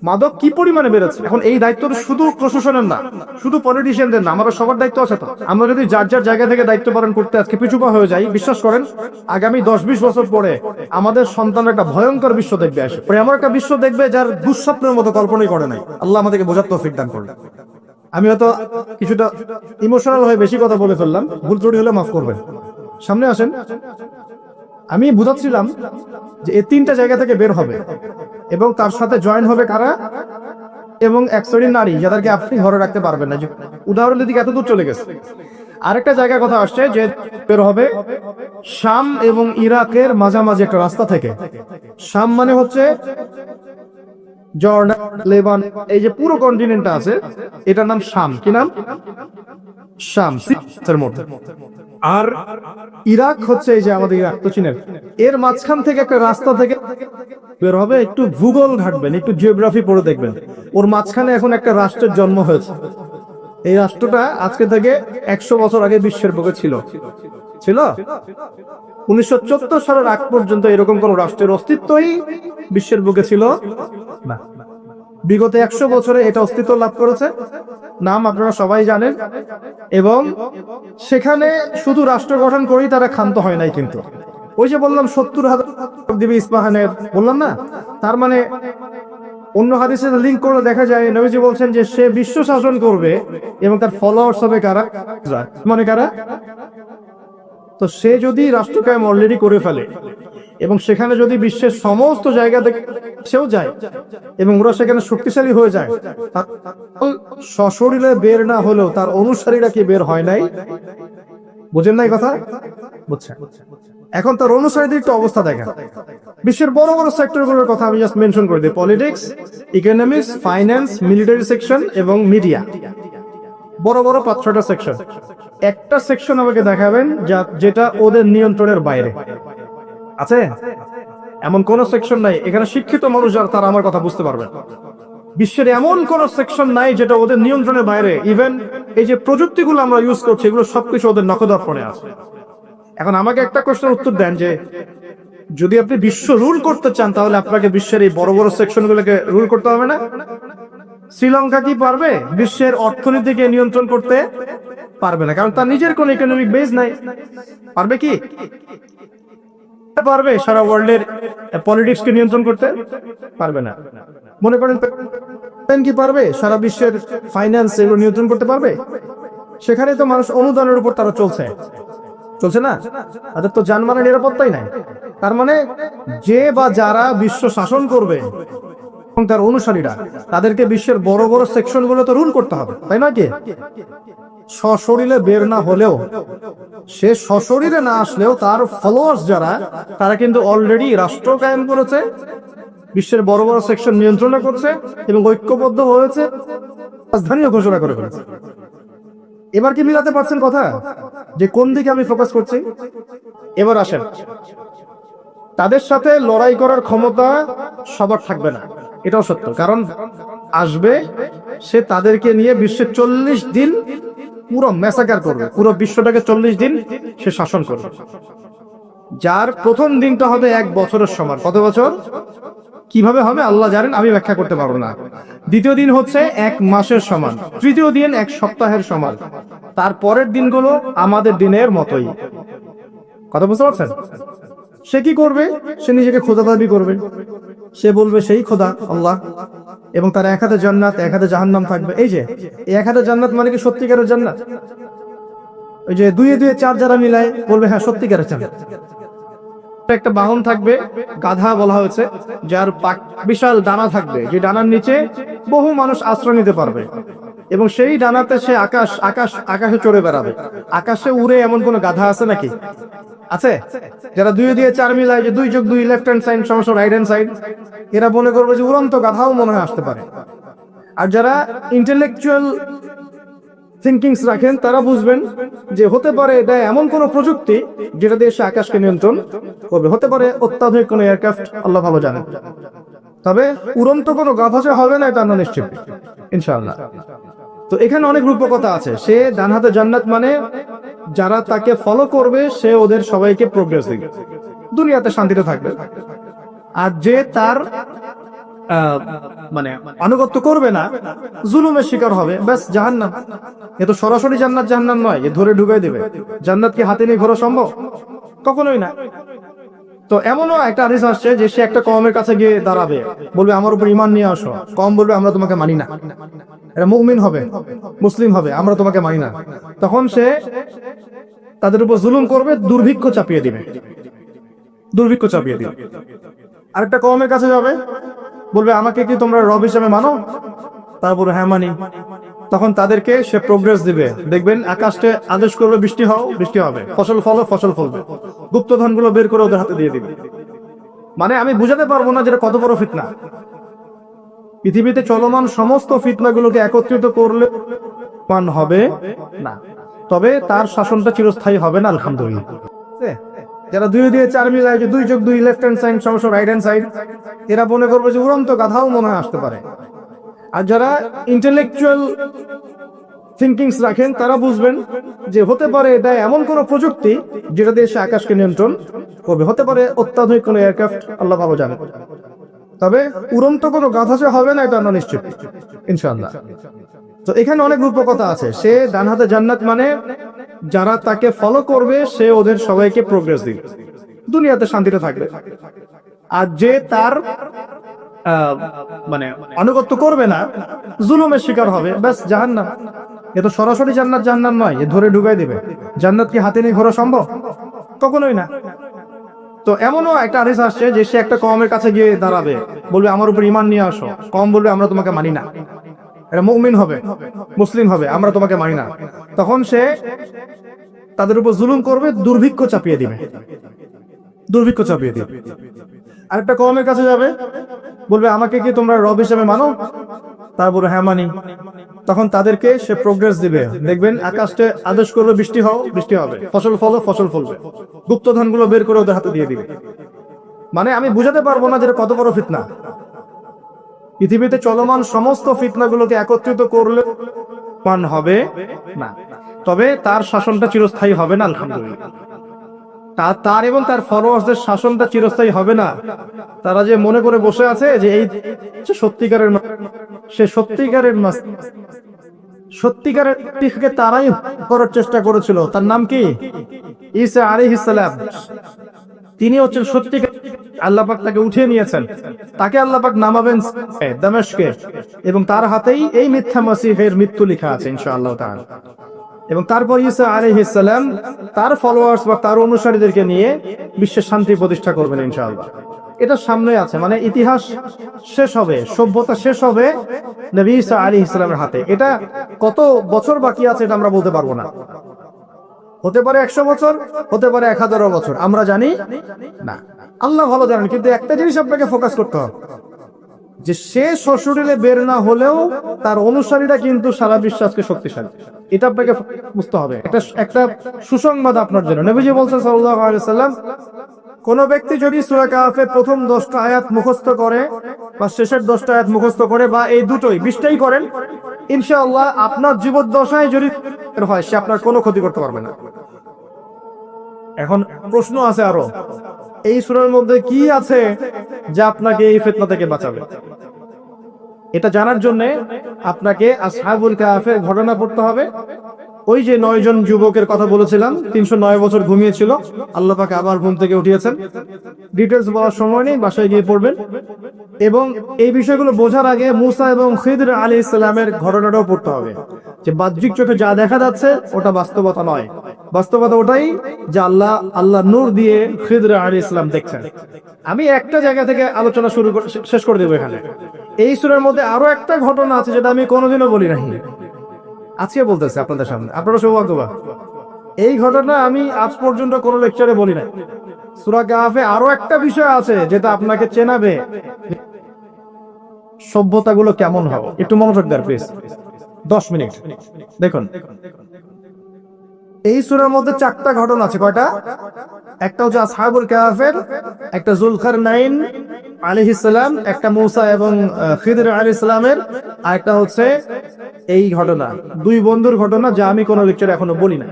মাদক কি পরিমাণে বেড়েছে? এখন এই দায়িত্ব শুধু প্রশাসনের না, শুধু পলিটিশিয়ানদের না, আমাদের সবার দায়িত্ব আছে। তো আমরা যদি যার যার জায়গা থেকে দায়িত্ব পালন করতে আজকে পিছুপা হয়ে যাই, বিশ্বাস করেন আগামী 10-20 বছর পরে আমাদের সন্তানরা একটা ভয়ঙ্কর বিশ্ব দেখবে। আসে এমন একটা বিশ্ব দেখবে যার দুঃস্বপ্নের মতো কল্পনাই করে নাই। আল্লাহ আমাদেরকে বোঝার তৌফিক দান করুন। আমি হয়তো কিছুটা ইমোশনাল হয়ে বেশি কথা বলে ফেললাম, ভুল ত্রুটি হলে মাফ করবেন। সামনে আসেন। আমি বুঝাচ্ছিলাম যে এই 3টা জায়গা থেকে বের হবে এবং তার সাথে জয়েন হবে কারা? এবং এক শ্রেণীর নারী যাদেরকে আপনি ঘরে রাখতে পারবেন না। উদাহরণের দিকে এত দূর চলে গেছে। আরেকটা জায়গার কথা আসছে যে বের হবে শাম এবং ইরাকের মাঝামাঝি একটা রাস্তা থেকে। শাম মানে হচ্ছে জর্ডান, লেবানন, এই যে পুরো কন্টিনেন্টটা আছে এটার নাম শাম। কি নাম? শাম, সিরিয়ার মধ্যে। আর ইরাক হচ্ছে এই যে আমাদের ইরাক তো চীনের, এর মাঝখান থেকে একটা রাস্তা থেকে বের হবে। একটু ভূগোল ঘাটবেন, একটু জিওগ্রাফি পড়ে দেখবেন, ওর মাঝখানে এখন একটা রাষ্ট্রের জন্ম হয়েছে। এই রাষ্ট্রটা আজকে থেকে 100 বছর আগে বিশ্বের বুকে ছিল। 1974 সালের আগ পর্যন্ত এরকম কোন রাষ্ট্রের অস্তিত্বই বিশ্বের বুকে ছিল না। বিগত 100 বছরে এটা অস্তিত্ব লাভ করেছে, নাম আপনারা সবাই জানেন। এবং সেখানে শুধু রাষ্ট্র গঠন করেই তারা ক্ষান্ত হয় নাই, কিন্তু ওই যে বললাম 70,000 দিবে ইস্পাহানের, বললাম না? তার মানে অন্য হাদিসে লিঙ্ক করে দেখা যায় নবীজি বলছেন যে সে বিশ্ব শাসন করবে এবং তার ফলোয়ার্স হবে কারা? মানে কারা? তো সে যদি রাষ্ট্র কায়েম অলরেডি করে ফেলে এবং সেখানে যদি বিশ্বের সমস্ত জায়গা থেকে সেও যায় এবং ওরা সেখানে শক্তিশালী হয়ে যায়, সশরীরে বের না হলেও তার অনুসারীরা কি বের হয় নাই? বুঝেন নাই কথা? বুঝছেন? এখন তার অনুসারীদের একটু অবস্থা দেখেন। বিশ্বের বড় বড় সেক্টরগুলোর কথা আমি জাস্ট মেনশন করে দিই। Politics, economics, finance, military section এবং মিডিয়া। বড় বড় 5-6টা সেকশন। একটা সেকশন আমাকে দেখাবেন যেটা ওদের নিয়ন্ত্রণের বাইরে আছে? এমন কোন সেকশন নাই। এখানে শিক্ষিত মানুষ যারা তারা আমার কথা বুঝতে পারবেন। বিশ্বের এমন কোন সেকশন নাই যেটা ওদের নিয়ন্ত্রণের বাইরে। ইভেন এই যে প্রযুক্তিগুলো আমরা ইউজ করছি এগুলো সবকিছু ওদের নখদর্পণে আছে। এখন আমাকে একটা কোশ্চেনের উত্তর দেন যে যদি আপনি বিশ্ব রুল করতে চান তাহলে আপনাকে বিশ্বের এই বড় বড় সেকশনগুলোকে রুল করতে হবে না? শ্রীলঙ্কা কি পারবে বিশ্বের অর্থনীতিকে নিয়ন্ত্রণ করতে? পারবে না, কারণ তার নিজের কোন ইকোনমিক বেস নাই। পারবে কি? পারবে সারা ওয়ার্ল্ডের পলিটিক্সকে নিয়ন্ত্রণ করতে? পারবে না। মনে করেন কি পারবে সারা বিশ্বের ফাইন্যান্স এগুলো নিয়ন্ত্রণ করতে পারবে? সেখানে তো মানুষ অনুদানের উপর তারা চলছে না? তাদের তো জানমালের নিরাপত্তাই নাই। তার মানে যে বা যারা বিশ্ব শাসন করবে এবং তার অনুসারীরা, তাদেরকে বিশ্বের বড় বড় সেকশন গুলো তো রুল করতে হবে, তাই নয় কি? সশরীরে বের না হলেও, সে সশরীরে না আসলেও তার ফলোয়ার্স যারা, তারা কিন্তু অলরেডি রাষ্ট্র কায়েম করেছে, বিশ্বের বড় বড় সেকশন নিয়ন্ত্রণ করছে এবং ঐক্যবদ্ধ হয়েছে, রাজধানীও ঘোষণা করে ফেলেছে। এবার কি মিলাতে পারছেন কথা যে কোন দিকে আমি ফোকাস করছি? এবার আসেন, তাদের সাথে লড়াই করার ক্ষমতা সবার থাকবে না, এটাও সত্য। কারণ আসবে সে তাদেরকে নিয়ে বিশ্বের 40 দিন পুরো ম্যাসাকার করবে, পুরো বিশ্বটাকে 40 দিন সে শাসন করবে। যার প্রথম দিনটা হবে 1 বছরের সমান। কত বছর? কিভাবে হবে আল্লাহ জানেন, আমি ব্যাখ্যা করতে পারবো না। দ্বিতীয় দিন হচ্ছে 1 মাসের সমান, তৃতীয় দিন 1 সপ্তাহের সমান, তারপরের দিনগুলো আমাদের দিনের মতোই। কথা বুঝতে পারছেন? সে কি করবে? সে নিজেকে খোদা দাবি করবে। সে বলবে সেই খোদা আল্লাহ, এবং তার এক হাতে জান্নাত, এক হাতে জাহান্নাম থাকবে। এই যে এক হাতে জান্নাত মানে কি সত্যিকারের জান্নাত? ওই যে 2 এ 2 4 যারা মিলায় বলবে হ্যাঁ সত্যিকারের জান্নাত। একটা বাহন থাকবে, গাধা বলা হয়েছে, যার বিশাল ডানা থাকবে, যে ডানার নিচে বহু মানুষ আশ্রয় নিতে পারবে, এবং সেই ডানাতে সে আকাশে চড়ে বেড়াবে। আকাশে উড়ে এমন কোন গাধা আছে নাকি? আছে? যারা 2 দিয়ে 4 মিলায়, যে 2 যোগ 2 লেফট হ্যান্ড সাইড সমস্যা রাইট হ্যান্ড সাইড, এরা মনে করবে যে উড়ন্ত গাধাও মনে হয় আসতে পারে। আর যারা ইন্টেলেকচুয়াল থিঙ্কিংস রাখেন, তারা বুঝবেন যে হতে পারে এটা এমন কোন প্রযুক্তি যেটা দিয়ে সে আকাশকে নিয়ন্ত্রণ করবে। হতে পারে অত্যাধুনিক কোন এয়ারক্রাফট, আল্লাহ ভালো জানেন। তবে উড়ন্ত কোনো গাধা যে হবে না এটা আমরা নিশ্চিত ইনশাআল্লাহ। তো এখানে অনেক রূপকথা আছে। সে ডান হাতে জান্নাত মানে যারা তাকে ফলো করবে সে ওদের সবাইকে প্রোগ্রেস দিবে, দুনিয়াতে শান্তিতে থাকবে। আর যে তার মানে আনুগত্য করবে না, জুলুমের শিকার হবে, ব্যাস জাহান্নাম। এ তো সরাসরি জান্নাত জাহান্নাম নয়, এ ধরে ঢুকাই দেবে। জান্নাত কি হাতে নিয়ে ঘোরা সম্ভব? কখনোই না। তো এমনও একটা হাদিস আসছে যে সে একটা কওমের কাছে গিয়ে দাঁড়াবে, বলবে আমার উপর ঈমান নিয়ে আসো। কওম বলবে আমরা তোমাকে মানি না। এরা মুমিন হবে, মুসলিম হবে, আমরা তোমাকে মানি না। তখন সে তাদের উপর জুলুম করবে, দুর্ভিক্ষ চাপিয়ে দিবে, দুর্ভিক্ষ চাপিয়ে দিবে। আরেকটা কওমের কাছে যাবে, বলবে আমাকে কি তোমরা রব হিসেবে মানো? তারপরে হ্যাঁ মানি। তখন তাদেরকে সে প্রোগ্রেস দিবে, দেখবেন আকাশে আদেশ করবে বৃষ্টি হও, বৃষ্টি হবে, ফসল ফলো, ফসল ফলবে, গুপ্তধন গুলো বের করে ওদের হাতে দিয়ে দিবে। মানে আমি বুঝাতে পারবো না যেটা কত বড় ফিতনা। পৃথিবীতে চলমান সমস্ত ফিতনাগুলোকে একত্রিত করলে মান হবে না, তবে তার শাসনটা চিরস্থায়ী হবে না আলহামদুলিল্লাহ। যারা 2 দিয়ে 4 মিলায়, যে 2 যোগ 2 লেফট হ্যান্ড সাইড সমস্যা রাইট হ্যান্ড সাইড, এরা মনে করবে যে উড়ন্ত গাধাও মনে হয় আসতে পারে। আর যারা ইন্টেলেকচুয়াল থিঙ্কিংস রাখেন, তারা বুঝবেন যে হতে পারে এটা এমন কোন প্রযুক্তি যেটা দিয়ে সে আকাশকে নিয়ন্ত্রণ করবে। হতে পারে অত্যাধুনিক কোন এয়ারক্রাফট, আল্লাহ ভালো জানেন। তবে উড়ন্ত কোনো গাধা যে হবে না এটা আমরা নিশ্চিত ইনশাআল্লাহ। তো এখানে অনেক রূপকথা আছে। সে ডান হাতে জান্নাত মানে যারা তাকে ফলো করবে সে ওদের সবাইকে প্রোগ্রেস দিবে, দুনিয়াতে শান্তিতে থাকবে। আর যে তার মানে আনুগত্য করবে না, জুলুমের শিকার হবে, ব্যাস জাহান্নাম। এ তো সরাসরি জান্নাত জাহান্নাম নয়, এ ধরে ঢুকাই দিবে। জান্নাত কি হাতে নিয়ে ঘোরা সম্ভব? কখনোই না। তো এমনও একটা হাদিস আসছে যে সে একটা কওমের কাছে গিয়ে দাঁড়াবে, বলবে আমার উপর ঈমান নিয়ে আসো। কওম বলবে আমরা তোমাকে মানি না। এরা মুমিন হবে, মুসলিম হবে, আমরা তোমাকে মানি না। তখন সে তাদের উপর জুলুম করবে, দুর্ভিক্ষ চাপিয়ে দিবে, দুর্ভিক্ষ চাপিয়ে দিবে। আরেকটা কওমের কাছে যাবে, বলবে আমাকে কি তোমরা রব হিসেবে মানো? তারপরে হ্যাঁ মানি। তখন তাদেরকে সে প্রোগ্রেস দিবে, দেখবেন আকাশে আদেশ করবে বৃষ্টি হও, বৃষ্টি হবে, ফসল ফলো, ফসল ফলবে, গুপ্তধন গুলো বের করে ওদের হাতে দিয়ে দিবে। মানে আমি বুঝাতে পারবো না যেটা কত বড় ফিতনা। পৃথিবীতে চলমান সমস্ত ফিতনাগুলোকে একত্রিত করলে মান হবে না, তবে তার শাসনটা চিরস্থায়ী হবে না আলহামদুলিল্লাহ। তার এবং তার ফলোয়ার্সদের শাসনটা চিরস্থায়ী হবে না। তারা যে মনে করে বসে আছে যে এই সত্যিকারের, সে সত্যিকারের সত্যিকারের টিকে তারাই করার চেষ্টা করেছিল। তার নাম কি? ঈসা আলাইহিস সালাম। তিনি হচ্ছেন সত্যিকার। আল্লাহ পাক তাকে উঠিয়ে নিয়েছেন, তাকে আল্লাহ পাক নামাবেন দামেস্কে, এবং তার হাতেই এই মিথ্যা মাসিহের মৃত্যু লেখা আছে ইনশাআল্লাহ তাআলা। এবং তারপর ঈসা আলাইহিস সালাম তার ফলোয়ার্স বা তার অনুসারীদেরকে নিয়ে বিশ্বের শান্তি প্রতিষ্ঠা করবেন ইনশাআল্লাহ। এটা সামনে আছে, মানে ইতিহাস শেষ হবে, সভ্যতা শেষ হবে নবী ঈসা আলাইহিস সালামের হাতে। এটা কত বছর বাকি আছে এটা আমরা বলতে পারবো না। হতে পারে 100 বছর, হতে পারে 1000 বছর, আমরা জানি না, আল্লাহ ভালো জানেন। কিন্তু একটা জিনিস আপনাকে ফোকাস করতে হবে, যে সে শ্বশুরিলে বের না হলেও তার অনুসারীরা কিন্তু সারা বিশ্বাসকে শক্তিশালী। এটা আপনাকে বুঝতে হবে। একটা সুসংবাদ আপনার জন্য। নবীজি বলছেন সাল্লাল্লাহু আলাইহি ওয়াসাল্লাম, কোন ব্যক্তি যদি সূরা কাহফের প্রথম 10টা আয়াত মুখস্থ করে বা শেষের 10টা আয়াত মুখস্থ করে, বা এই দুটোই 20টাই করেন, ইনশাআল্লাহ আপনার জীবদ্দশায় যদি হয় সে আপনার কোনো ক্ষতি করতে পারবে না। এখন প্রশ্ন আছে আরো, এই সূরার মধ্যে কি আছে যা আপনাকে এই ফিতনা থেকে বাঁচাবে। এটা জানার জন্য আপনাকে আসহাবুল কাহাফের ঘটনা পড়তে হবে। ওই যে 9 জন যুবকের কথা বলেছিলাম, 309 বছর ঘুমিয়েছিল, আল্লাহ পাক আবার ঘুম থেকে উঠিয়েছেন। ডিটেলস বলার সময় নেই, বাসায় গিয়ে পড়বেন। এবং এই বিষয়গুলো বোঝার আগে মুসা এবং খিদর আলাইহিস সালামের ঘটনাটাও পড়তে হবে, যে বাহ্যিক চোখে যা দেখা যাচ্ছে ওটা বাস্তবতা নয়। বাস্তবতা ওটাই যে আল্লাহ নূর দিয়ে খিদর আলাইহিস সালাম দেখছেন। আমি একটা জায়গা থেকে আলোচনা শেষ করে দেবো এখানে। এই সূরার মধ্যে আরো একটা ঘটনা আছে যেটা আমি কোনোদিনও বলি নাই, আজকে বলতেছি আপনাদের সামনে। আপনারা সৌভাগ্যবান, এই ঘটনা আমি আজ পর্যন্ত কোনো লেকচারে বলি নাই। সূরা কাহফে আরো একটা বিষয় আছে যেটা আপনাকে চেনাবে সভ্যতাগুলো কেমন হবে। একটু মনোযোগ দেন প্লিজ, 10 মিনিট দেখুন। এই সূরার মধ্যে 4টা ঘটনা আছে। কয়টা? একটা হচ্ছে আসহাবুল কাহফের, একটা যুলকারনাইন আলাইহিস সালাম, একটা মূসা এবং খিদর আলাইহিস সালামের, আর একটা হচ্ছে এই ঘটনা, 2 বন্ধুর ঘটনা, যা আমি কোনো লেকচারে এখনো বলি না।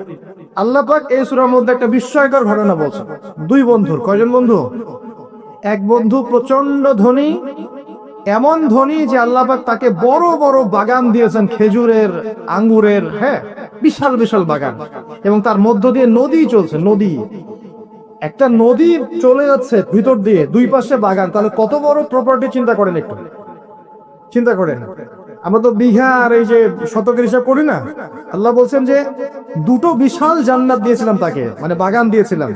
আল্লাহ পাক এই সূরার মধ্যে একটা বিস্ময়কর ঘটনা বলছেন। 2 বন্ধুর। কয়জন বন্ধু? এক বন্ধু প্রচন্ড ধনী, এমন ধনী যে আল্লাহ পাক তাকে বড় বড় বাগান দিয়েছেন, খেজুরের, আঙ্গুরের, হ্যাঁ, বিশাল বিশাল বাগান। এবং তার মধ্য দিয়ে নদী চলছে। নদী, একটা নদী চলে যাচ্ছে ভিতর দিয়ে, 2 পাশে বাগান। তাহলে কত বড় প্রপার্টি চিন্তা করেন, একটু চিন্তা করেন। আমরা তো বিঘা আর এই যে শতকের হিসাব করি না। আল্লাহ বলছেন যে 2টো বিশাল জান্নাত দিয়েছিলাম তাকে, মানে বাগান দিয়েছিলাম,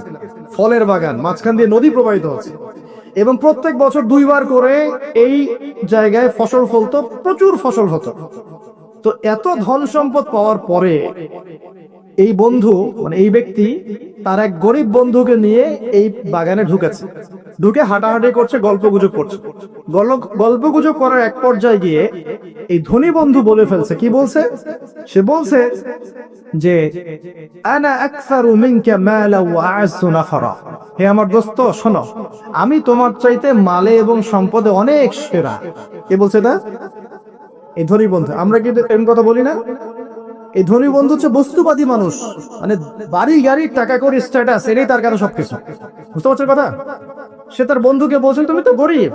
ফলের বাগান, মাঝখান দিয়ে নদী প্রবাহিত হচ্ছে। এবং প্রত্যেক বছর 2 বার করে এই জায়গায় ফসল ফলতো, প্রচুর ফসল হতো। তো এত ধন সম্পদ পাওয়ার পরে এই বন্ধু, মানে এই ব্যক্তি, তার এক গরিব বন্ধুকে নিয়ে এই বাগানে ঢুকেছে। ঢুকে হাঁটাহাঁটি করছে, গল্পগুজব করছে। গল্পগুজব করার এক পর্যায়ে গিয়ে এই ধনী বন্ধু বলে ফেলছে। কি বলছে? সে বলছে যে আনা আকসারু মিনকা মালা ওয়া আ'আসু নাফারা। হে আমার দোস্ত শোনো, আমি তোমার চাইতে মালে এবং সম্পদে অনেক সেরা। কে বলছে এটা? এই ধনী বন্ধু। আমরা কি এমন কথা বলি না? এই ধনী বন্ধু হচ্ছে বস্তুবাদী মানুষ, মানে বাড়ি গাড়ি, টাকা করে, স্ট্যাটাস, এটাই তার কাছে সবকিছু। বুঝতে পারছেন কথা? সে তার বন্ধুকে বলছেন তুমি তো গরিব,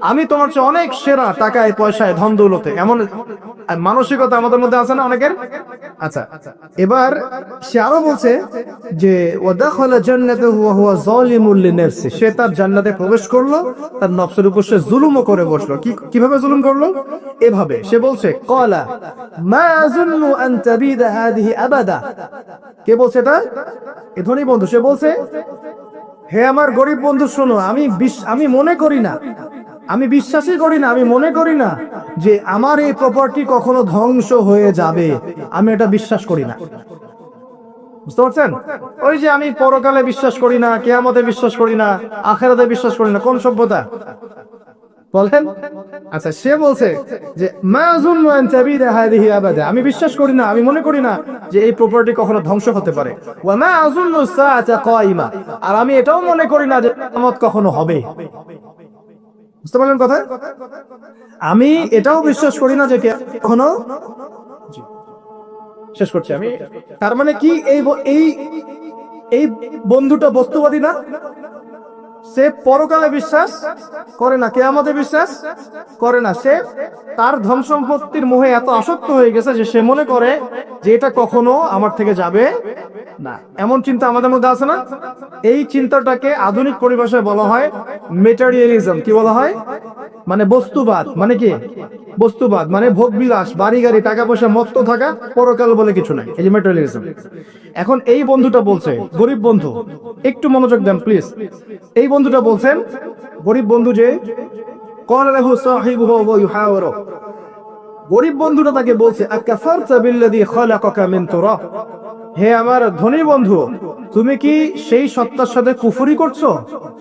আমি তোমার চেয়ে অনেক সেরা টাকায় পয়সায় ধন দৌলতে। এমন মানসিকতা আমাদের মধ্যে আছে না অনেকের? আচ্ছা, এবার সে আরো বলছে যে ওয়াদাখালা জান্নাতাহু ওয়া হুয়া যালিমুল লিনাফসি। সে তার জান্নাতে প্রবেশ করলো, তার নফসের উপর সে জুলুমও করে বসলো। কিভাবে জুলুম করলো? এভাবে সে বলছে ক্বালা মা আযুন্নু আন তাবিদা হাদিহি আবাদা। কে বলছে এটা? এই ধনী বন্ধু। সে বলছে হে আমার গরিব বন্ধু শোনো, আমি মনে করি না, আমি বিশ্বাসই করি না, আমি মনে করি না যে আমার এই প্রপার্টি কখনো ধ্বংস হয়ে যাবে। আমি এটা বিশ্বাস করি না। বুঝতে পারছেন? ওই যে আমি পরকালে বিশ্বাস করি না, কিয়ামতে বিশ্বাস করি না, আখিরাতে বিশ্বাস করি না। কোন সভ্যতা বলেন? আচ্ছা, সে বলছে যে মা আযুন্নু আন তাবিদা হাদিহি আবাদা। আমি বিশ্বাস করি না, আমি মনে করি না যে এই প্রপার্টি কখনো ধ্বংস হতে পারে। ওয়া মা আযুন্নু সাআতা কায়িমা। আর আমি এটাও মনে করি না যে কিয়ামত কখনো হবে। বুঝতে পারলেন কথা? আমি এটাও বিশ্বাস করি না যে কখনো। শেষ করছি আমি। তার মানে কি, এই বন্ধুটা বস্তুবাদী না? সে পরকালে বিশ্বাস করে না, কিয়ামতে বিশ্বাস করে না। সে তার ধন সম্পত্তির মোহে এত আসক্ত হয়ে গেছে যে সে মনে করে যে এটা কখনো আমার থেকে যাবে না। এমন চিন্তা আমাদের মধ্যে আছে না? এই চিন্তাটাকে আধুনিক পরিভাষায় বলা হয় মেটেরিয়ালিজম। কি বলা হয়? মানে বস্তুবাদ। মানে কি বস্তুবাদ? মানে ভোগ বিলাস, বাড়ি গাড়ি, টাকা পয়সা, মত্ত থাকা, পরকাল বলে কিছু নাই। এই যে মেটেরিয়ালিজম। এখন এই বন্ধুটা বলছে, গরিব বন্ধু, একটু মনোযোগ দেন প্লিজ। এই বন্ধুটা বলছেন, গরিব বন্ধু যে ক্বালা লাহু সাহিবুহু ওয়া ইউহাওয়ারু, গরিব বন্ধুটা তাকে বলছে আকাফারতা বিল্লাযী খালাকাকা মিন তুরাব। হে আমার ধনী বন্ধু, তুমি কি সেই সত্তার সাথে কুফরি করছো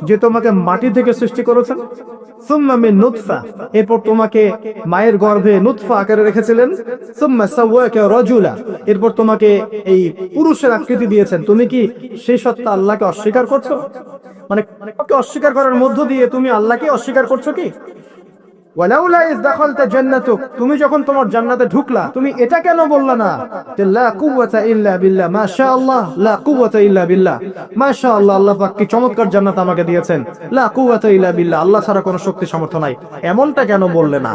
যে তোমাকে মাটি থেকে সৃষ্টি করেছেন? সুম্মা মিন নুতফা, এরপর তোমাকে মায়ের গর্ভে নুতফা আকারে রেখেছিলেন। সুম্মা সাওয়াকা রাজুলা, এরপর তোমাকে এই পুরুষের আকৃতি দিয়েছেন। তুমি কি সেই সত্তা আল্লাহকে অস্বীকার করছো? মানে অস্বীকার করার মধ্য দিয়ে তুমি আল্লাহকে অস্বীকার করছো কি? ওয়ালাউলা ইয দাখালতা জান্নাতুক, তুমি যখন তোমার জান্নাতে ঢুকলা তুমি এটা কেন বললা না যে লা কুওয়াতা ইল্লা বিল্লাহ, মাশাআল্লাহ, লা কুওয়াতা ইল্লা বিল্লাহ, মাশাআল্লাহ, আল্লাহ পাক কি চমৎকার জান্নাত আমাকে দিয়েছেন, লা কুওয়াতা ইল্লা বিল্লাহ, আল্লাহ ছাড়া কোনো শক্তি সামর্থ্য নাই, এমনটা কেন বললে না?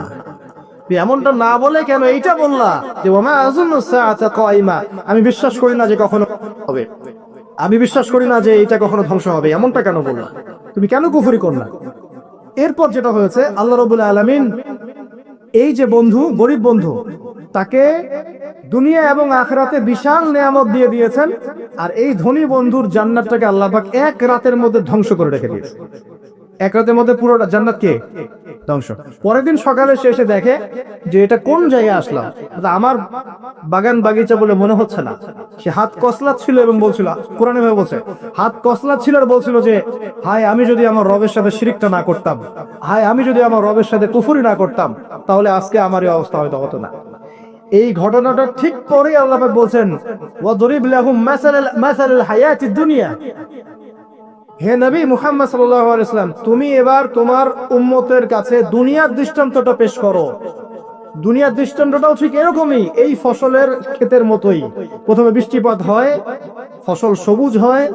এমনটা না বলে কেন এইটা বললা যে ওমা আযুন্নু সাআতা কায়িমা, আমি বিশ্বাস করি না যে কখনো হবে, আমি বিশ্বাস করি না যে এটা কখনো ধ্বংস হবে, এমনটা কেন বললা? তুমি কেন কুফরি করলা? এরপর যেটা হয়েছে, আল্লাহ রাব্বুল আলামিন এই যে বন্ধু, গরিব বন্ধু, তাকে দুনিয়া এবং আখিরাতে বিশাল নেয়ামত দিয়ে দিয়েছেন, আর এই ধনী বন্ধুর জান্নাতটাকে আল্লাহ পাক এক রাতের মধ্যে ধ্বংস করে রেখে দিয়েছে। এক রাতের মধ্যে পুরো জান্নাতকে ধ্বংস। পরের দিন সকালে সে এসে দেখে যে এটা কোন জায়গায় আসলাম, আমার বাগান বাগিচা বলে মনে হচ্ছে না। সে হাত কসলাচ্ছিল এবং বলছিল, কোরআনে ভাবে বলছে, হাত কসলাচ্ছিল আর বলছিল যে হায় আমি যদি আমার রবের সাথে শিরকটা না করতাম, হায় আমি যদি আমার রবের সাথে কুফরি না করতাম, তাহলে আজকে আমার এই অবস্থা হয়তো হতো না। এই ঘটনাটা ঠিক পরেই আল্লাহ পাক বলছেন ওয়াদরিব লাহুম মাসালাল হায়াতিদ দুনিয়া, হে নবী মুহাম্মদ সাল্লাল্লাহু আলাইহি ওয়াসাল্লাম, তুমি এবার তোমার উম্মতের কাছে দুনিয়ার দৃষ্টান্তটা পেশ করো। দুনিয়ার দৃষ্টান্তটাও ঠিক এরকমই, এই ফসলের ক্ষেতের মতোই। প্রথমে বৃষ্টিপাত হয়, ফসল সবুজ হয়,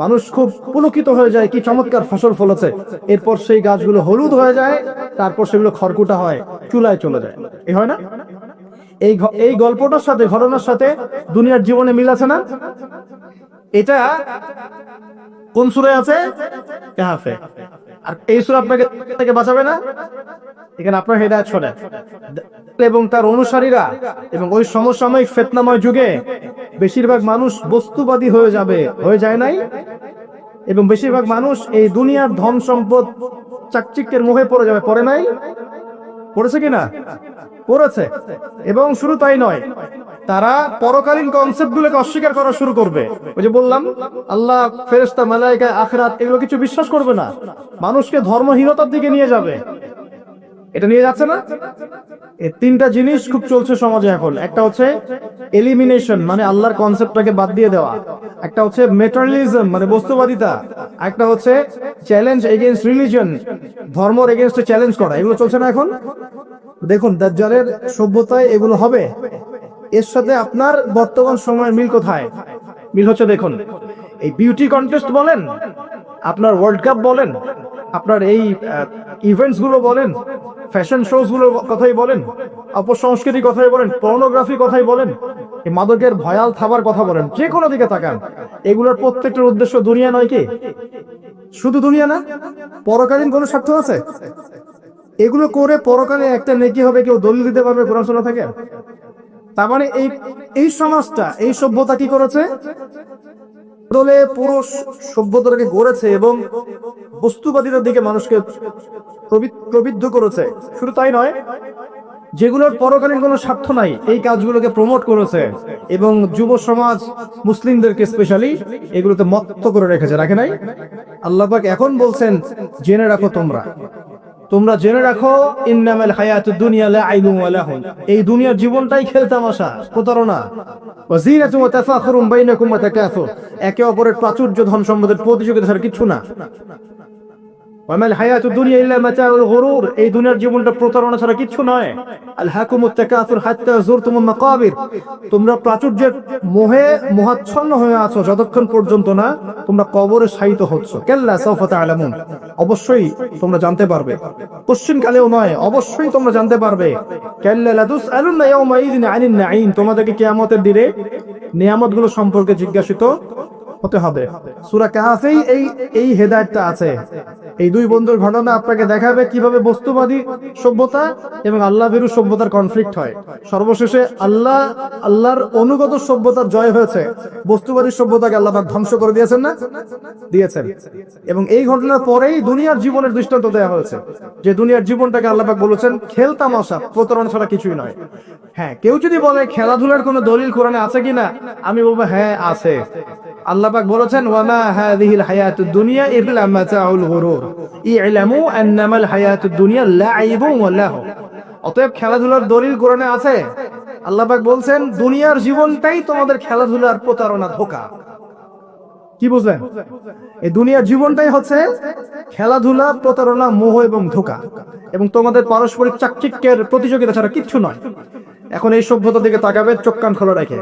মানুষ খুব পুলকিত হয়ে যায়, কি চমৎকার ফসল ফলেছে। এরপর সেই গাছগুলো হলুদ হয়ে যায়, তারপর সেগুলো খড়কুটা হয়, চুলায় চলে যায়। এই হয় না? এই গল্পটার সাথে, ঘটনার সাথে দুনিয়ার জীবনে মিল আছে না? এটা কোন সূরায় আছে? কাহফে। আর এই সূরা আপনাকে থেকে বাঁচাবে না? এখানে আপনার হেদায়েত শোনে এবং তার অনুসারীরা এবং ওই সমসাময়িক ফিতনাময় যুগে বেশিরভাগ মানুষ বস্তুবাদী হয়ে যাবে, হয়ে যায় নাই? এবং বেশিরভাগ মানুষ এই দুনিয়ার ধন সম্পদ চাকচিক্যের মোহে পড়ে যাবে, পড়ে নাই? পড়েছে কিনা? পড়েছে। এবং শুধু তাই নয়, তারা পরকালীন কনসেপ্ট গুলোকে অস্বীকার করা শুরু করবে। ওই যে বললাম, আল্লাহ, ফেরেশতা, মালায়েকা, আখিরাত, এগুলো কিছু বিশ্বাস করবে না, মানুষকে ধর্মহীনতার দিকে নিয়ে যাবে। এটা নিয়ে যাচ্ছে না? এই তিনটা জিনিস খুব চলছে সমাজে এখন। একটা হচ্ছে এলিমিনেশন, মানে আল্লাহর কনসেপ্টটাকে বাদ দিয়ে দেওয়া। একটা হচ্ছে মেটেরিয়ালিজম, মানে বস্তুবাদিতা। একটা হচ্ছে চ্যালেঞ্জ এগেইনস্ট রিলিজিয়ন, ধর্মের এগেইনস্টে চ্যালেঞ্জ করা। এগুলো চলছে না এখন? দেখুন দাজ্জালের সভ্যতায় এগুলো হবে। এর সাথে আপনার বর্তমান সময়ের মিল কোথায়? মিল হচ্ছে, দেখুন, এই বিউটি কন্টেস্ট বলেন, আপনার ওয়ার্ল্ড কাপ বলেন, আপনার এই ইভেন্টস গুলো বলেন, ফ্যাশন শোজ গুলোর কথাই বলেন, অপসংস্কৃতি কথাই বলেন, পর্নোগ্রাফি কথাই বলেন, এই মাদকের ভয়াল থাবার কথা বলেন, যে কোনো দিকে তাকান, এগুলোর প্রত্যেকটার উদ্দেশ্য দুনিয়া নয় কি? শুধু দুনিয়া না, পরকালীন কোনো স্বার্থ আছে? এগুলো করে পরকালে একটা নেকি হবে, কেউ দলিল দিতে পারবে কোরআন সুন্নাহ থেকে? তার মানে এই সমাজটা, এই সভ্যতা কি করেছে? দলে পুরো সভ্যতাকে গড়েছে এবং বস্তুবাদিতার দিকে মানুষকে প্রবৃদ্ধ করেছে। শুধু তাই নয়, যেগুলোর পরকালীন কোনো স্বার্থ নাই এই কাজগুলোকে প্রমোট করেছে এবং যুব সমাজ, মুসলিমদেরকে স্পেশালি এগুলোতে মত্ত করে রেখেছে, রাখে নাই? আল্লাহ পাক এখন বলছেন, জেনে রাখো, তোমরা জেনে রাখো, ইন্নামাল হায়াতুদ দুনিয়া লাইবুন ওয়া লাহুন, এই দুনিয়ার জীবনটাই খেলতামাশা, প্রতারণা। ওয়া যিনাতুন ওয়া তাফাখুরুন বাইনাকুম ওয়া তাকাসুর, একে অপরের প্রাচুর্য, ধন সম্পদের প্রতিযোগিতা ছাড়া কিছু না। ওয়ামাল হায়াতুদ দুনিয়া ইল্লা মাতাউল গুরুর, এই দুনিয়ার জীবনটা প্রতারণা ছাড়া কিছু নয়। আলহাকুমুত তাকাসুর হাত্তা যুরতুমুল মাকাবির, তোমরা প্রাচুর্যের মোহে মোহাচ্ছন্ন হয়ে আছো যতক্ষণ পর্যন্ত না তোমরা কবরে শায়িত হচ্ছ। কাল্লা সাওফা তা'লামুন, অবশ্যই তোমরা জানতে পারবে, কোশ্চেন কালেও নয়, অবশ্যই তোমরা জানতে পারবে। কাল্লা লাতুসআলুনা ইয়াওমা ইযিন আনিন নাঈম, তোমাদেরকে কিয়ামতের দিনে নিয়ামতগুলো সম্পর্কে জিজ্ঞাসিত হতে হবে। সূরা কাহফেই এই হেদায়েতটা আছে। এই দুই বন্ধুর ঘটনা আপনাকে দেখাবে কিভাবে বস্তুবাদী সভ্যতা এবং আল্লাহ ভীরু সভ্যতার কনফ্লিক্ট হয়। সর্বশেষে আল্লাহর অনুগত সভ্যতার জয় হয়েছে, বস্তুবাদী সভ্যতাকে আল্লাহ পাক ধ্বংস করে দিয়েছেন না? দিয়েছেন। এবং এই ঘটনার পরেই দুনিয়ার জীবনের দৃষ্টান্ত দেওয়া হয়েছে, যে দুনিয়ার জীবনটাকে আল্লাহ পাক বলেছেন খেলতামাশা, প্রতারণা ছাড়া কিছুই নয়। হ্যাঁ, কেউ যদি বলে খেলাধুলার কোনো দলিল কোরআনে আছে কিনা, আমি বলবো হ্যাঁ আছে। আল্লাহ পাক বলেছেন, ওয়ামা হাযিহিল হায়াতুদ দুনিয়া ইল্লা মাতাউল গুরুর ই'লামু আন্নামাল হায়াতুদ দুনিয়া লাইবুন ওয়া লাহু। অতএব খেলাধুলার দলিল কোরআনে আছে। আল্লাহ পাক বলছেন দুনিয়ার জীবনটাই তোমাদের খেলাধুলার প্রতারণা, ধোঁকা। কি বুঝলেন? এই দুনিয়ার জীবনটাই হচ্ছে খেলাধুলা, প্রতারণা, মোহ এবং ধোঁকা। এবং তোমাদের পারস্পরিক চাকচিক্যের প্রতিযোগিতা ছাড়া কিচ্ছু নয়। এখন এই সভ্যতা দিকে তাকাবে চোখ কান খোলা রেখে,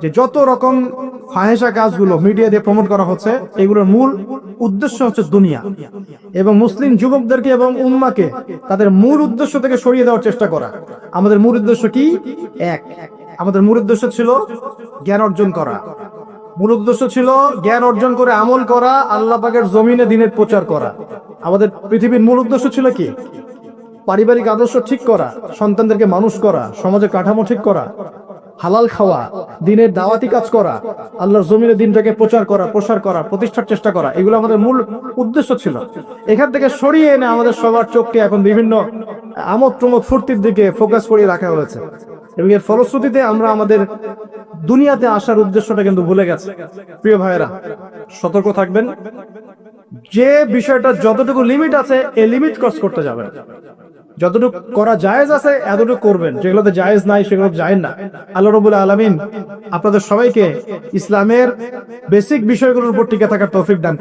যে যত রকম ফাহেসা কাজগুলো মিডিয়া দিয়ে প্রমোট করা হচ্ছে, এগুলোর মূল উদ্দেশ্য হচ্ছে দুনিয়া, এবং মুসলিম যুবকদেরকে এবং উম্মাকে তাদের মূল উদ্দেশ্য থেকে সরিয়ে দেওয়ার চেষ্টা করা। আমাদের মূল উদ্দেশ্য কি? এক, আমাদের মূল উদ্দেশ্য ছিল জ্ঞান অর্জন করা। মূল উদ্দেশ্য ছিল জ্ঞান অর্জন করে আমল করা, আল্লাহ পাকের জমিনে দ্বীনের প্রচার করা। আমাদের পৃথিবীর মূল উদ্দেশ্য ছিল কি? পারিবারিক আদর্শ ঠিক করা, সন্তানদেরকে মানুষ করা, সমাজের কাঠামো ঠিক করা, হালাল খাওয়া, দ্বীনের দাওয়াতি কাজ করা, আল্লাহর জমিনে দ্বীনটাকে প্রচার করা, প্রসার করা, প্রতিষ্ঠার চেষ্টা করা। এগুলো আমাদের মূল উদ্দেশ্য ছিল। এখান থেকে সরিয়ে এনে আমাদের সবার চোখকে এখন বিভিন্ন আমোদ প্রমোদ ফুর্তির দিকে ফোকাস করিয়ে রাখা হয়েছে, এবং এর ফলশ্রুতিতে আমরা আমাদের দুনিয়াতে আসার উদ্দেশ্যটা কিন্তু ভুলে গেছে। প্রিয় ভাইয়েরা, সতর্ক থাকবেন। যে বিষয়টা যতটুকু লিমিট আছে, এই লিমিট ক্রস করতে যাবেন। যতটুকু করা জায়েজ আছে এতটুকু করবেন, যেগুলোতে জায়েজ নাই সেগুলো জায়েজ না। আল্লাহ রাব্বুল আলামিন আপনাদের সবাইকে ইসলামের বেসিক বিষয়গুলোর উপর টিকে থাকার তৌফিক দান